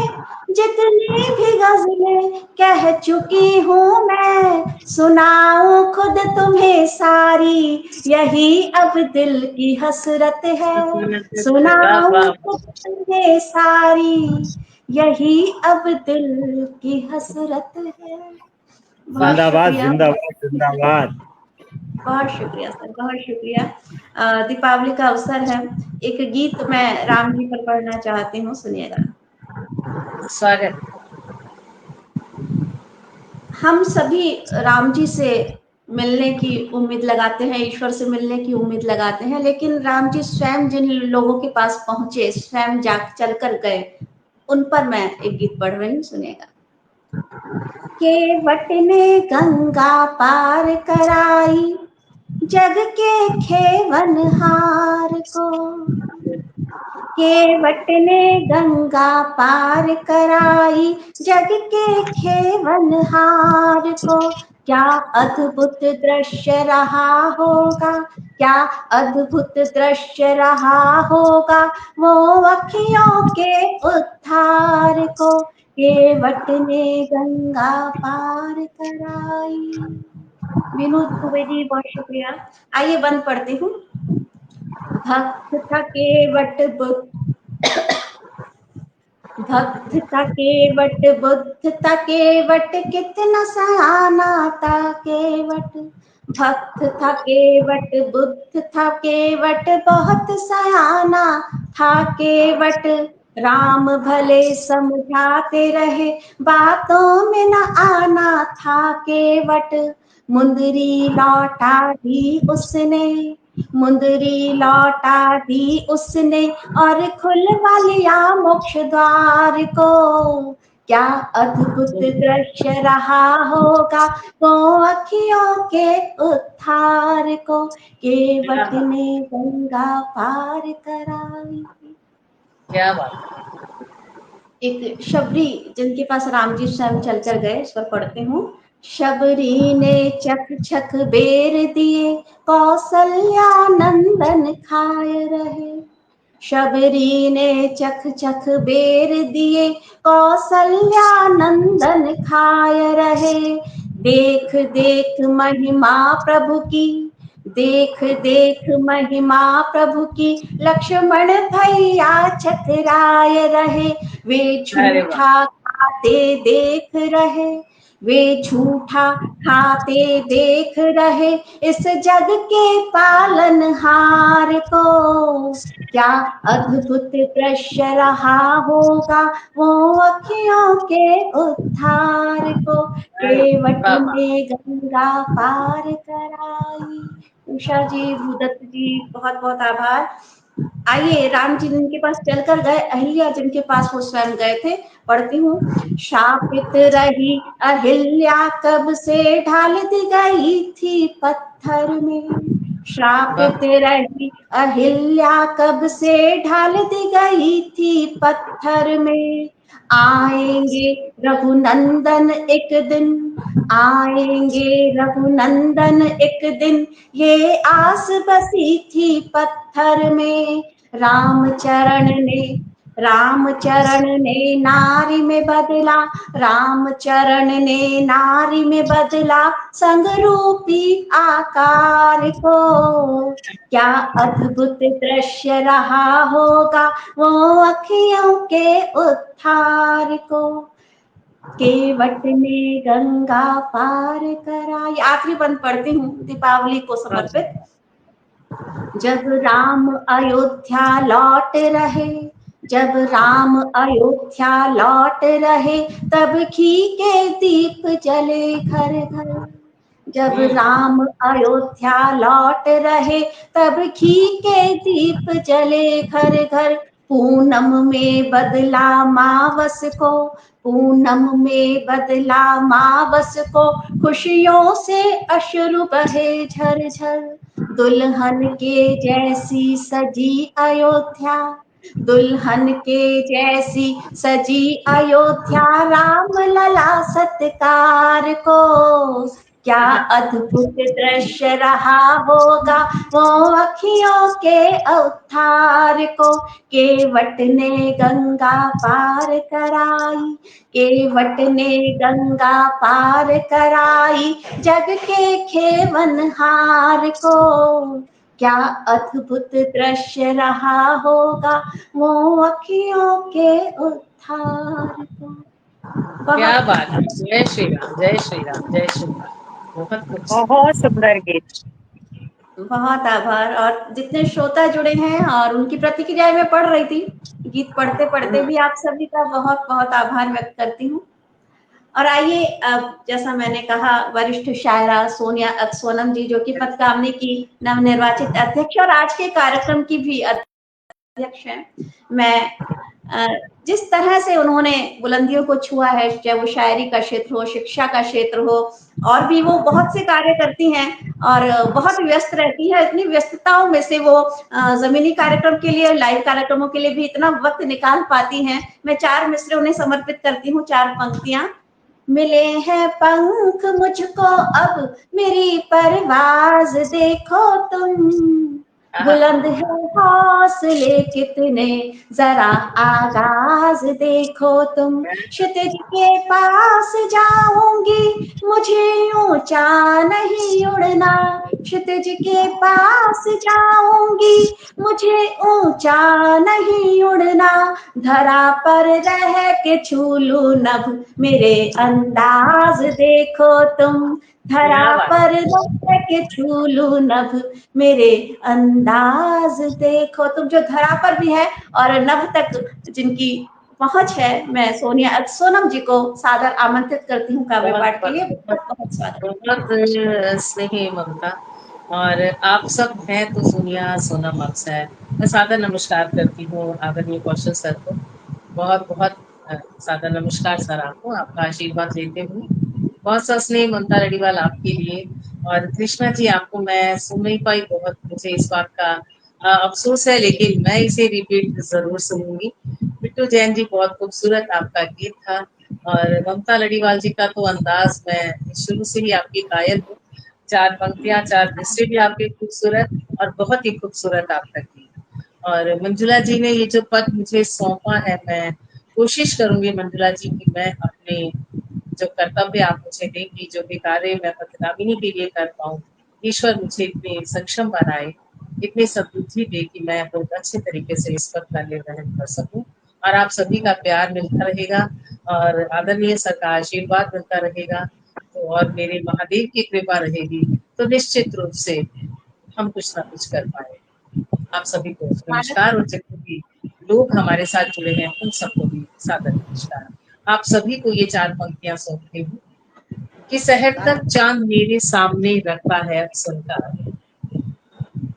जितनी भी गजलें कह कह चुकी हूँ मैं, सुनाऊं खुद तुम्हें सारी, यही अब दिल की हसरत है, सुनाऊं खुद तुम्हें सारी, यही अब दिल की हसरत है। बहुत जिंदाबाद शुक्रिया, जिंदाबाद जिंदाबाद। बहुत शुक्रिया सर, बहुत शुक्रिया। दीपावली का अवसर है, एक गीत मैं राम जी पर पढ़ना चाहती हूँ, सुनिएगा। स्वागत। हम सभी राम जी से मिलने की उम्मीद लगाते हैं, ईश्वर से मिलने की उम्मीद लगाते हैं, लेकिन राम जी स्वयं जिन लोगों के पास पहुंचे, स्वयं जा चल कर गए, उन पर मैं एक गीत पढ़ रही हूँ, सुनिएगा। केवट ने गंगा पार कराई, जग के खेवनहार को, केवट ने गंगा पार कराई, जग के खेवनहार को, क्या अद्भुत दृश्य रहा होगा, क्या अद्भुत दृश्य रहा होगा, वो अखियों के उद्धार को, केवट ने गंगा पार कराई। विनोद दुबे जी, बहुत शुक्रिया। आइए बंद पढ़ती हूँ। भक्त था केवट भक्त था केवट, बुद्ध था केवट, कितना सयाना था केवट, भक्त था केवट, बुद्ध था केवट, बहुत सयाना था केवट, राम भले समझाते रहे, बातों में न आना था केवट, मुंदरी लौटा दी उसने, मुंदरी लौटा दी उसने, और खुलवा लिया मोक्ष द्वार को, क्या अद्भुत दृश्य रहा होगा, वो अखियों के उद्धार को, केवट ने गंगा पार कराई। क्या बात। एक शबरी जिनके पास राम जी स्वयं चलकर गए, इस पर पढ़ते हूँ। शबरी ने चख चख बेर दिए, कौशल्या नंदन खाए रहे, शबरी ने चख चख बेर दिए, कौशल्या नंदन खाए रहे, देख देख महिमा प्रभु की, देख देख महिमा प्रभु की, लक्ष्मण भैया चतराए रहे, वे अरे वाह। झूठा खाते देख रहे, वे झूठा खाते देख रहे, इस जग के पालनहार को, क्या अद्भुत दृश्य रहा होगा, वो अखियों के उद्धार को, केवट वाह वाह। ने गंगा पार कराई। उषा जी, भूदत्त जी, बहुत बहुत आभार। आइए, राम जी जिनके पास चलकर गए, अहिल्या जिनके पास वो स्वयं गए थे, पढ़ती हूँ। शापित रही अहिल्या, कब से ढाल दी गई थी पत्थर में, श्रापित रही अहिल्या, कब से ढाल दी गई थी पत्थर में, आएंगे रघुनंदन एक दिन, आएंगे रघुनंदन एक दिन, ये आस बसी थी पत्थर में, रामचरण ने नारी में बदला, रामचरण ने नारी में बदला, संग रूपी आकार को, क्या अद्भुत दृश्य रहा होगा, वो अखियों के उद्धार को, केवट ने गंगा पार कराई। आखिरी बंद पढ़ती हूँ, दीपावली को समर्पित। जब राम अयोध्या लौट रहे, जब राम अयोध्या लौट रहे, तब घी के दीप जले घर घर, जब राम अयोध्या लौट रहे, तब घी के दीप जले घर घर, पूनम में बदला मावस को, पूनम में बदला मावस को, खुशियों से अश्रु बहे झरझर, दुल्हन के जैसी सजी अयोध्या, दुल्हन के जैसी सजी अयोध्या, राम लला सत्कार को, क्या अद्भुत दृश्य रहा होगा वो अखियों के अवतार को, केवट ने गंगा पार कराई, केवट ने गंगा पार कराई, जग के खेवनहार को। क्या अद्भुत दृश्य रहा होगा वो अखियों के उद्धार को। क्या बात है, जय श्री राम, जय श्री राम, जय श्री राम। बहुत कुछ। बहुत सुंदर गीत। बहुत आभार। और जितने श्रोता जुड़े हैं और उनकी प्रतिक्रियाएं मैं पढ़ रही थी, गीत पढ़ते पढ़ते भी आप सभी का बहुत बहुत आभार व्यक्त करती हूँ। और आइए अब, जैसा मैंने कहा, वरिष्ठ शायरा सोनिया सोनम जी, जो कि पदकामिनी की नवनिर्वाचित अध्यक्ष और आज के कार्यक्रम की भी अध्यक्ष हैं, मैं जिस तरह से उन्होंने बुलंदियों को छुआ है, चाहे वो शायरी का क्षेत्र हो, शिक्षा का क्षेत्र हो, और भी वो बहुत से कार्य करती हैं और बहुत व्यस्त रहती है। इतनी व्यस्तताओं में से वो जमीनी कार्यक्रम के लिए, लाइव कार्यक्रमों के लिए भी इतना वक्त निकाल पाती हैं। मैं 4 मिसरे उन्हें समर्पित करती हूँ, 4 पंक्तियां। मिले हैं पंख मुझको अब मेरी परवाज देखो तुम, बुलंद है हौसले कितने जरा आगाज देखो तुम, क्षितिज के पास जाऊंगी मुझे ऊंचा नहीं उड़ना, क्षितिज के पास जाऊंगी मुझे ऊंचा नहीं उड़ना, धरा पर रह के छू लूं नभ मेरे अंदाज देखो तुम, धरा पर रह के छू लूं नभ मेरे अंदाज देखो तुम। जो धरा पर भी है और नभ तक जिनकी पहुंच है, मैं सोनम जी को सादर आमंत्रित करती हूँ काव्य पाठ के लिए। बहुत बहुत स्वागत। बहुत स्नेही ममता, और आप सब हैं तो सोनिया सोनम अक्सर। मैं सादर नमस्कार करती हूँ आदरणीय कौशल सर को। बहुत बहुत सादर नमस्कार सर आपको, आपका आशीर्वाद लेते हुए। बहुत सा स्नेह ममता लड़ीवाल आपके लिए। और कृष्णा जी, आपको मैं सुन नहीं पाई, बहुत मुझे इस बात का अफसोस है, लेकिन मैं इसे रिपीट जरूर सुनूंगी। बिट्टू जैन जी, बहुत खूबसूरत आपका गीत था। और ममता लड़ीवाल जी का तो अंदाज, मैं शुरू से ही आपकी कायल हूँ। 4 पंक्तियां, 4 दृश्य भी आपके खूबसूरत, और बहुत ही खूबसूरत आपका गीत। और मंजुला जी ने ये जो पद मुझे सौंपा है, मैं कोशिश करूंगी मंजुला जी की मैं अपने जो कर्तव्य आप मुझे देंगी, जो भी कार्य मैं पदकामिनी के लिए कर पाऊँ, ईश्वर मुझे इतने सक्षम बनाए, इतनी सद्बुद्धि दे कि मैं बहुत अच्छे तरीके से इस पद का निर्वहन कर सकूं। और आप सभी का प्यार मिलता रहेगा और आदरणीय सर का आशीर्वाद मिलता रहेगा, तो और मेरे महादेव की कृपा रहेगी, तो निश्चित रूप से हम कुछ ना कुछ कर पाए। आप सभी को नमस्कार, और जितने भी लोग हमारे साथ जुड़े हैं उन सबको भी सादर नमस्कार। आप सभी को ये 4 पंक्तियां सौंपती हूँ कि शहर तक चांद मेरे सामने रखता है अफसोस का,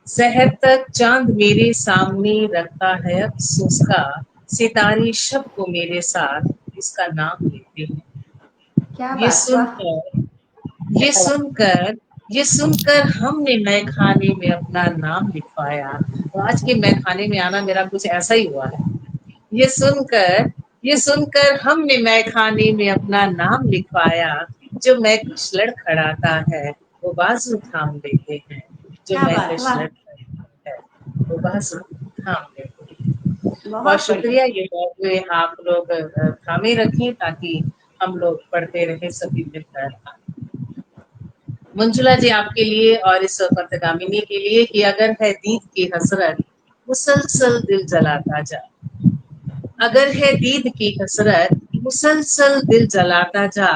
शहर तक चांद मेरे सामने रखता है अफसोस का, सितारे शब को मेरे साथ इसका नाम लेते हैं। क्या ये बात, वाह। सुनकर हमने मैखाने में अपना नाम लिखवाया। तो आज के मैखाने में आना मेरा कुछ ऐसा ही हुआ है। ये सुनकर हमने मैखाने में अपना नाम लिखवाया, जो मैं कुछ लड़खड़ाता है वो बाजू थाम लेते हैं, जो क्या मैं बात, कुछ वाह। लड़खड़ाता है वो बाजू थाम लेते हैं। बहुत बहुत शुक्रिया, ये मौके आप लोग थामे रखें ताकि हम लोग पढ़ते रहे सभी मिलकर। मंजुला जी, आपके लिए और इस पदकामिनी के लिए कि अगर है दीद की हसरत मुसलसल दिल जलाता जा, अगर है दीद की हसरत मुसलसल दिल जलाता जा,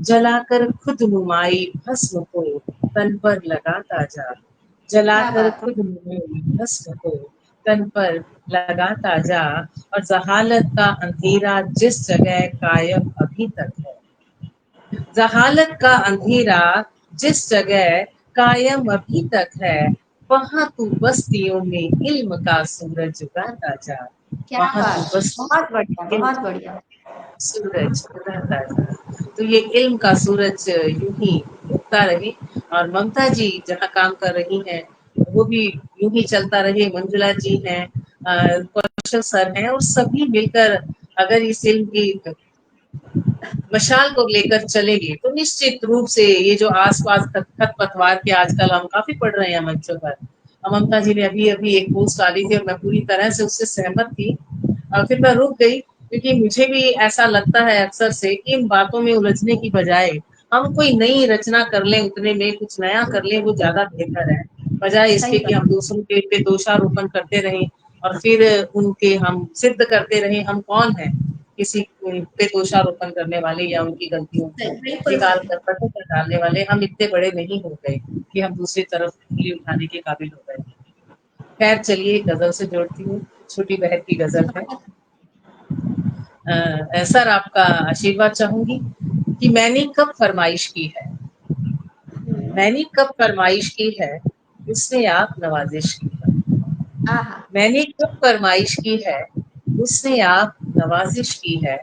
जलाकर खुद नुमाई भस्म को तन पर लगाता जा, जलाकर बात। खुद नुमाई भस्म को तन पर लगाता जा। और जहालत का अंधेरा जिस जगह कायम अभी तक है, जहालत का अंधेरा जिस जगह कायम अभी तक है, वहां तू बस्तियों में इल्म का सूरज उगाता जा, क्या वहां तू बात, बहुत बढ़िया, बहुत बढ़िया। सूरज उगाता जा। तो ये इल्म का सूरज यूं ही उगता रहे, और ममता जी जहाँ काम कर रही हैं वो भी यूं ही चलता रहे। मंजुला जी हैं, कौशल सर हैं, और सभी मिलकर अगर इस इल्म की मशाल को लेकर चलेंगे तो निश्चित रूप से ये जो आसपास खरपतवार के आजकल हम काफी पढ़ रहे हैं मंचों पर। ममता जी ने अभी अभी एक पोस्ट डाली थी और मैं पूरी तरह से उससे सहमत थी, और फिर मैं रुक गई क्योंकि मुझे भी ऐसा लगता है अक्सर से कि इन बातों में उलझने की बजाय हम कोई नई रचना कर लें, उतने में कुछ नया कर लें, वो ज्यादा बेहतर है, बजाय इसके सही कि हम दूसरों के पे दोषारोपण करते रहें और फिर उनके हम सिद्ध करते रहें हम कौन है किसी पे दोषारोपण करने वाले या उनकी गलतियों को बिल्कुल निकाल सही। कर पत्थर पर डालने वाले। हम इतने बड़े नहीं हो गए कि हम दूसरी तरफ उंगली उठाने के काबिल हो गए। खैर चलिए गजल से जोड़ती हूँ, छोटी बहन की गजल है। सर आपका आशीर्वाद चाहूंगी कि मैंने कब फरमाइश की है, मैंने कब फरमाइश की है, उसने आप नवाजिश की है। आहा, मैंने कब फरमाइश की है, उसने आप नवाजिश की है।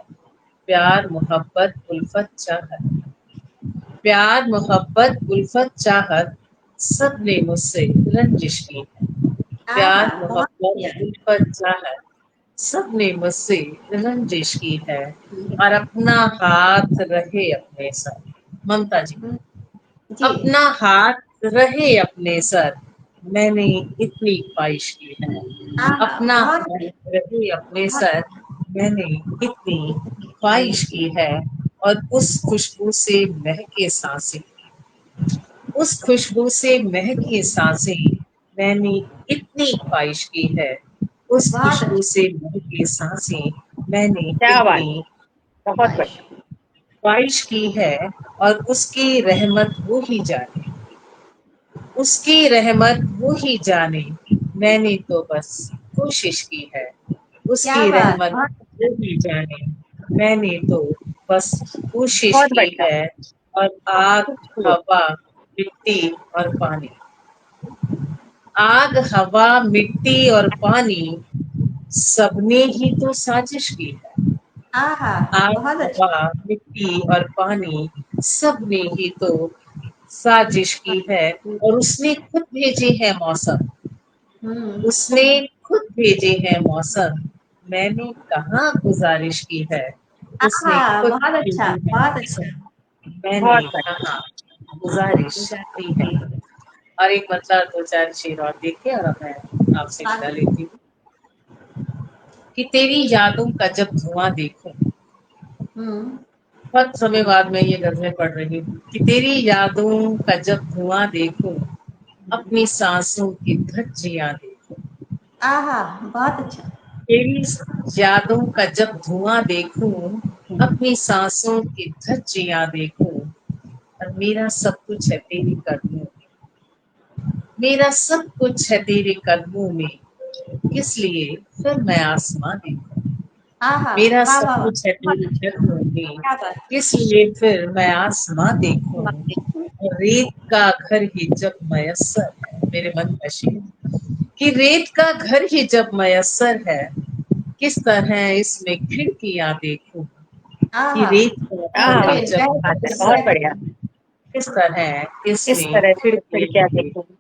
प्यार मोहब्बत उल्फत चाहत, प्यार मोहब्बत उल्फत चाहत, सब ने मुझसे रंजिश की है। आहा, प्यार बहुत मोहब्बत बढ़िया। उल्फत चाहत, सब ने मुझसे रंजिश की है। और अपना हाथ रहे अपने सर, ममता जी, हम्म, जी। अपना हाथ रहे अपने सर, मैंने इतनी ख्वाहिश की है। आहा, अपना बहुत हाथ बढ़िया। रहे अपने बहुत सर, मैंने इतनी ख्वाहिश की है। और उस खुशबू से महके सांसें, उस खुशबू से महकी सांसें, मैंने इतनी ख्वाहिश की है। उस बहुत खुशबू अच्छा। से महकी सांसें, मैंने क्या बात, इतनी बहुत ख्वाहिश। बढ़िया। ख्वाहिश की है। और उसकी रहमत वो ही जाने, उसकी रहमत वो ही जाने, मैंने तो बस कोशिश की है। क्या उसकी बात, रहमत बहुत वो ही जाने, मैंने तो बस कोशिश बहुत की बढ़िया। है। और आग खूबसूरत। हवा मिट्टी और पानी, आग हवा मिट्टी और पानी, सबने ही तो साजिश की है। आहा, आग बहुत अच्छा। हवा मिट्टी और पानी, सबने ही तो साजिश की है। और उसने खुद भेजे है मौसम, हम्म। उसने खुद भेजे हैं मौसम, मैंने कहाँ गुजारिश की है। आहा, उसने खुद बहुत अच्छा, भेजे हैं बहुत अच्छा। मौसम, मैंने बहुत बढ़िया। कहाँ गुजारिश की है। और एक मतलब दो चार शेर और देखे और अब मैं आपसे विदा बात- लेती हूँ। कि तेरी यादों का जब धुआं देखूं, हम्म। बहुत समय बाद मैं ये गजलें पढ़ रही हूँ। कि तेरी यादों का जब धुआं देखूं, अपनी सांसों की धज्जियां देखूं, आहा, बहुत अच्छा। तेरी यादों का जब धुआं देखूं, अपनी सांसों की धज्जियां देखूं। और मेरा सब कुछ है तेरी कदमों में, मेरा सब कुछ है तेरे कदमों में, इसलिए फिर मैं आसमां देखूं। आहा, मेरा वाह सब वाह वाह, कुछ है बहुत तेरे अच्छा। कदमों में, क्या बात। इसलिए फिर मैं आसमां देखूं। और रेत का घर ही जब मयस्सर है, मेरे मन का शेर, कि रेत का घर ही जब मयस्सर है, किस तरह इसमें खिड़कियां देखूं। कि आहा, रेत का घर वाह, ही बेहतरीन जब बात है, बेहतरीन बहुत मयस्सर है, बढ़िया। बेहतरीन। किस तरह इस इसमें तरह से फिर खिड़कियां क्या देखूं। देखूं।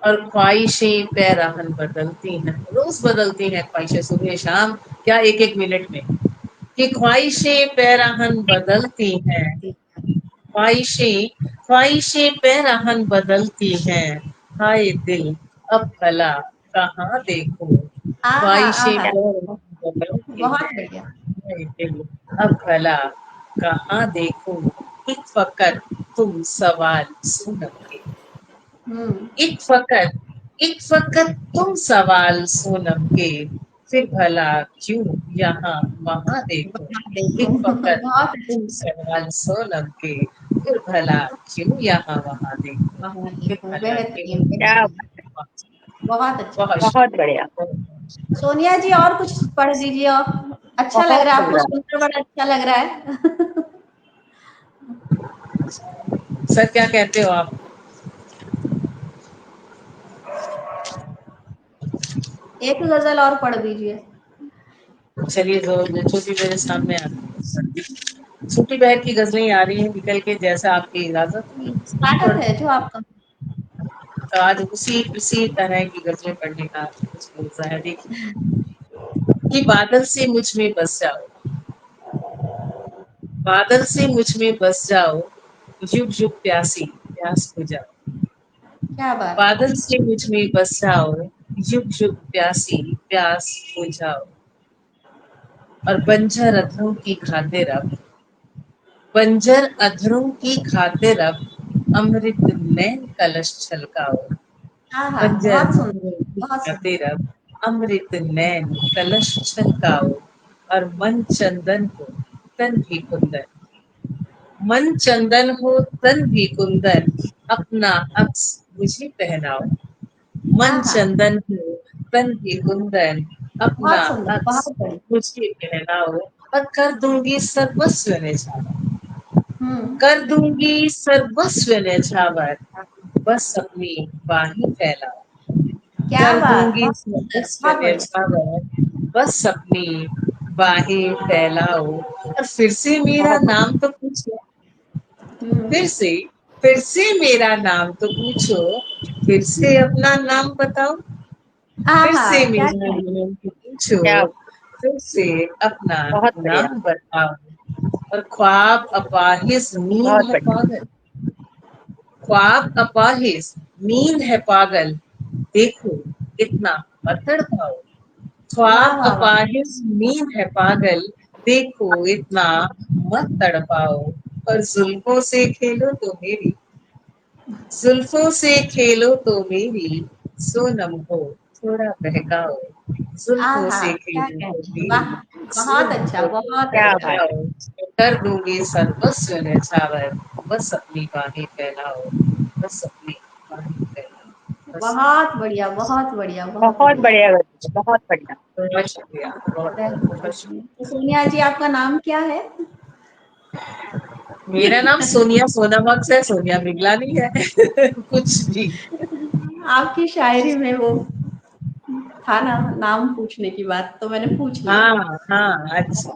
और ख्वाहिशें पैराहन बदलती हैं, रोज बदलती हैं ख्वाहिशें, सुबह शाम, क्या एक एक मिनट में। कि ख्वाहिशें पैराहन बदलती हैं, ख्वाहिशें ख्वाहिशें पैराहन बदलती हैं। हाय दिल अब भला कहाँ देखूं। आहा, ख्वाहिशें आहा, पैराहन बदलती बहुत हैं, बढ़िया। हाय दिल अब भला कहाँ देखूं। एक फकत तुम सवाल सुन के, हम्म। एक फकत तुम सवाल सोनम के, फिर भला क्यों यहाँ वहाँ देखो। वहाँ देखो। एक फकत बहुत अच्छा। तुम सवाल सोनम के, फिर भला क्यों यहाँ वहाँ देखो। वहाँ फिर देखो, भला क्यों बेहतरीन क्या यहाँ बेहतरीन। बात, वहाँ। बहुत अच्छा। बहुत बहुत बढ़िया। शुक्रिया। सोनिया जी और कुछ पढ़ दीजिए और। अच्छा लग बहुत रहा है, आपको सुंदर। सुनकर बड़ा अच्छा लग रहा है। सर क्या कहते हो आप? एक गजल और पढ़ दीजिए। चलिए जो छोटी मेरे सामने आ रही है, छोटी बहन की गजलें आ रही हैं निकल के, जैसा आपकी इजाजत होगी स्वागत है जो आपका। तो आज उसी उसी तरह की गजलें पढ़ने का कुछ मौका है। देखिए कि बादल से मुझ में बस जाओ, बादल से मुझ में बस जाओ, युग युग प्यासी प्यास बुझाओ। क्या बात है। बादल से मुझ में बस जाओ, युग युग प्यासी प्यास बुझाओ। और बंजर अधरों की खातिर अब, बंजर अधरों की खातिर अब, अमृत नैन कलश छलकाओ। हाँ हाँ, बंजर बहुत सुंदर, अधरों की बहुत सुंदर। खातिर अब, अमृत नैन कलश छलकाओ। और मन चंदन हो तन भी कुंदन, मन चंदन हो तन भी कुंदन, अपना अक्स मुझे पहनाओ। मन हाँ हाँ, चंदन हो तन भी कुंदन, अपना बहुत सुंदर, अक्स बहुत बढ़िया। मुझे पहनाओ। और कर दूंगी सर्वस्व निछावर, हम्म, कर दूंगी सर्वस्व निछावर, बस अपनी बाहें फैलाओ। क्या कर बात, दूंगी बहुत सुंदर, सर्वस्व बहुत बढ़िया। निछावर, बस अपनी बाहें फैलाओ। और फिर से मेरा बहुत नाम तो पूछो, हम्म, फिर से मेरा नाम तो पूछो, फिर से अपना नाम बताओ। हाँ फिर से हाँ, क्या मेरा क्या, नाम तो पूछो, क्या फिर से अपना बहुत बढ़िया, नाम बताओ। और ख्वाब अपाहिज नींद बहुत है बढ़िया। पागल, ख्वाब अपाहिज नींद है पागल, देखो इतना मत तड़पाओ। वाह ख्वाब वाह वाह, अपाहिज नींद है पागल, देखो इतना मत तड़पाओ। और जुल्फों से खेलो तो मेरी, जुल्फों से खेलो तो मेरी, सोनम हो थोड़ा बहकाओ। जुल्फों आहा, से क्या खेलो तो कहते हैं, वाह, मेरी, बहुत सोनम अच्छा, हो बहुत क्या अच्छा। बात बहकाओ। कर दूंगी सर्वस्व न्यौछावर, बस अपनी बाहें फैलाओ, बस अपनी बाहें फैलाओ, बस। बहुत बढ़िया, बहुत बढ़िया, बहुत बहुत बढ़िया। बढ़िया गजल, बहुत बढ़िया। बहुत शुक्रिया, बहुत बहुत शुक्रिया। तो सोनिया जी, आपका नाम क्या है? मेरा नाम सोनिया सोनामक्स है, सोनिया मिगलानी है। कुछ भी। आपकी शायरी में वो था ना, नाम पूछने की बात, तो मैंने पूछ लिया। हाँ हाँ, अच्छा।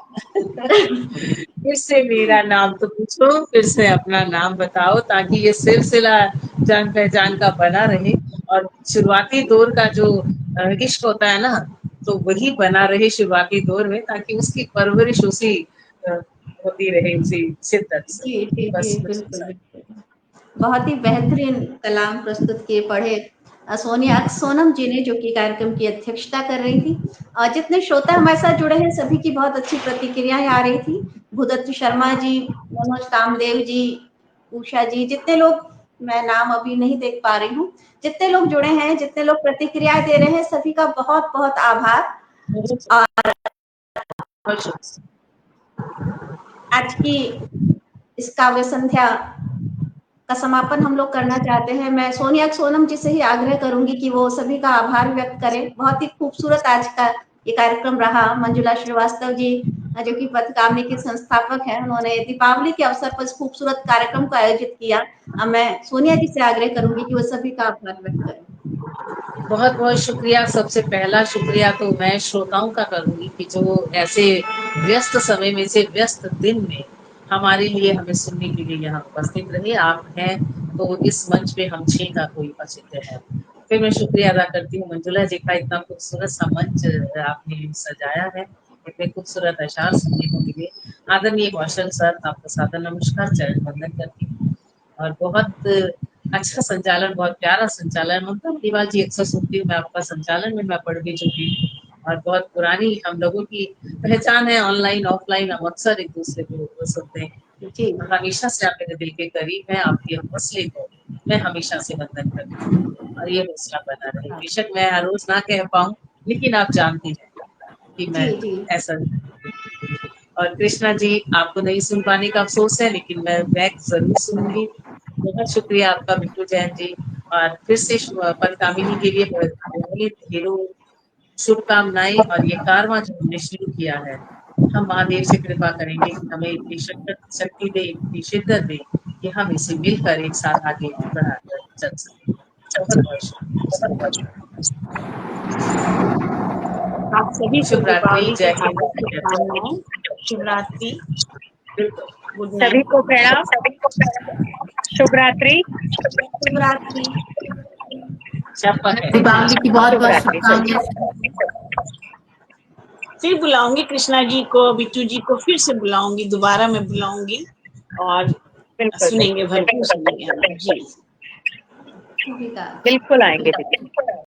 फिर से मेरा नाम तो पूछो, फिर से अपना नाम बताओ, ताकि ये सिलसिला जान पहचान का बना रहे। और शुरुआती दौर का जो इश्क होता है ना, तो वही बना रहे शुरुआती दौर में, ताकि उसकी परवरिश उसी अ, होती रहे, उसी शिद्दत से। जी जी जी, बस कुछ बिल्कुल ऐसा। बिल्कुल। बहुत ही बेहतरीन कलाम प्रस्तुत किए पढ़े सोनिया सोनम जी ने, जो कि कार्यक्रम की अध्यक्षता कर रही थी। और जितने श्रोता हमारे साथ जुड़े हैं, सभी की बहुत अच्छी प्रतिक्रियाएं आ रही थी। भूदत्त शर्मा जी, मनोज कामदेव जी, उषा जी, जितने लोग, मैं नाम अभी नहीं देख पा रही हूँ, जितने लोग जुड़े हैं, जितने लोग प्रतिक्रियाएं दे रहे हैं, सभी का बहुत बहुत आभार। आज की इस काव्य संध्या का समापन हम लोग करना चाहते हैं। मैं सोनिया सोनम जी से ही आग्रह करूंगी कि वो सभी का आभार व्यक्त करें। बहुत ही खूबसूरत आज का ये कार्यक्रम रहा। मंजुला श्रीवास्तव जी, जो कि पथकामनी की संस्थापक हैं, उन्होंने दीपावली के अवसर पर इस खूबसूरत कार्यक्रम को आयोजित किया। अब मैं सोनिया जी से आग्रह करूंगी कि वो सभी का आभार व्यक्त करें। बहुत बहुत शुक्रिया। सबसे पहला शुक्रिया तो मैं श्रोताओं का करूंगी कि जो ऐसे व्यस्त समय में से व्यस्त दिन में हमारे लिए, हमें सुनने के लिए यहाँ उपस्थित रहे। आप हैं तो इस मंच पे हम छह का कोई औचित्य है। फिर मैं शुक्रिया अदा करती हूँ मंजुला जी का, इतना खूबसूरत सा मंच आपने सजाया है, इतने खूबसूरत अशार सुनने को मिले। आदरणीय कौशल सर, आपको सादर नमस्कार, चरण वंदन करती हूँ। और बहुत अच्छा संचालन, बहुत प्यारा संचालन। ममता दीवाल जी, अक्सर सुनती हूँ मैं आपका संचालन में, मैं पढ़ भी चुकी हूँ। और बहुत पुरानी हम लोगों की पहचान है, ऑनलाइन ऑफलाइन हम अक्सर एक दूसरे को सुनते हैं। जी और हमेशा से आप मेरे दिल के करीब हैं। आपके हौसले को मैं हमेशा से वंदन करती हूँ, और ये हौसला बना रहे। बेशक मैं हर रोज ना कह पाऊँ, लेकिन आप जानती हैं कि जी मैं जी ऐसा। और कृष्णा जी, आपको नहीं सुन पाने का अफसोस है, लेकिन मैं बैक जरूर सुनूंगी। बहुत शुक्रिया आपका बिट्टू जैन जी। और फिर से पदकामिनी के लिए बहुत ढेरों शुभकामनाएं। और ये कारवां जो हमने शुरू किया है, हम महादेव से कृपा करेंगे कि हमें इतनी शक्ति दे, इतनी शिद्दत दे कि हम इसे मिलकर एक साथ आगे बढ़ाकर चल सकें। बहुत बहुत शुक्रिया। आप सभी को शुभ रात्रि, दीपावली की जय हिंद, हार्दिक जय भारत। शुभकामनाएं। शुभ रात्रि। बिल्कुल। गुड सभी नाइट। को प्रणाम, शुभ रात्रि। शुभ रात्रि। शपथ है। दीपावली की बहुत शुभ बहुत रात्रि सभी शुभकामनाएं। को। फिर बुलाऊंगी कृष्णा जी को, बिट्टू जी को फिर से बुलाऊंगी, दोबारा मैं बुलाऊंगी और बिल्कुल सुनेंगे, भरपूर सुनेंगे हम। जी ठीक है। बिल्कुल आएंगे दीदी।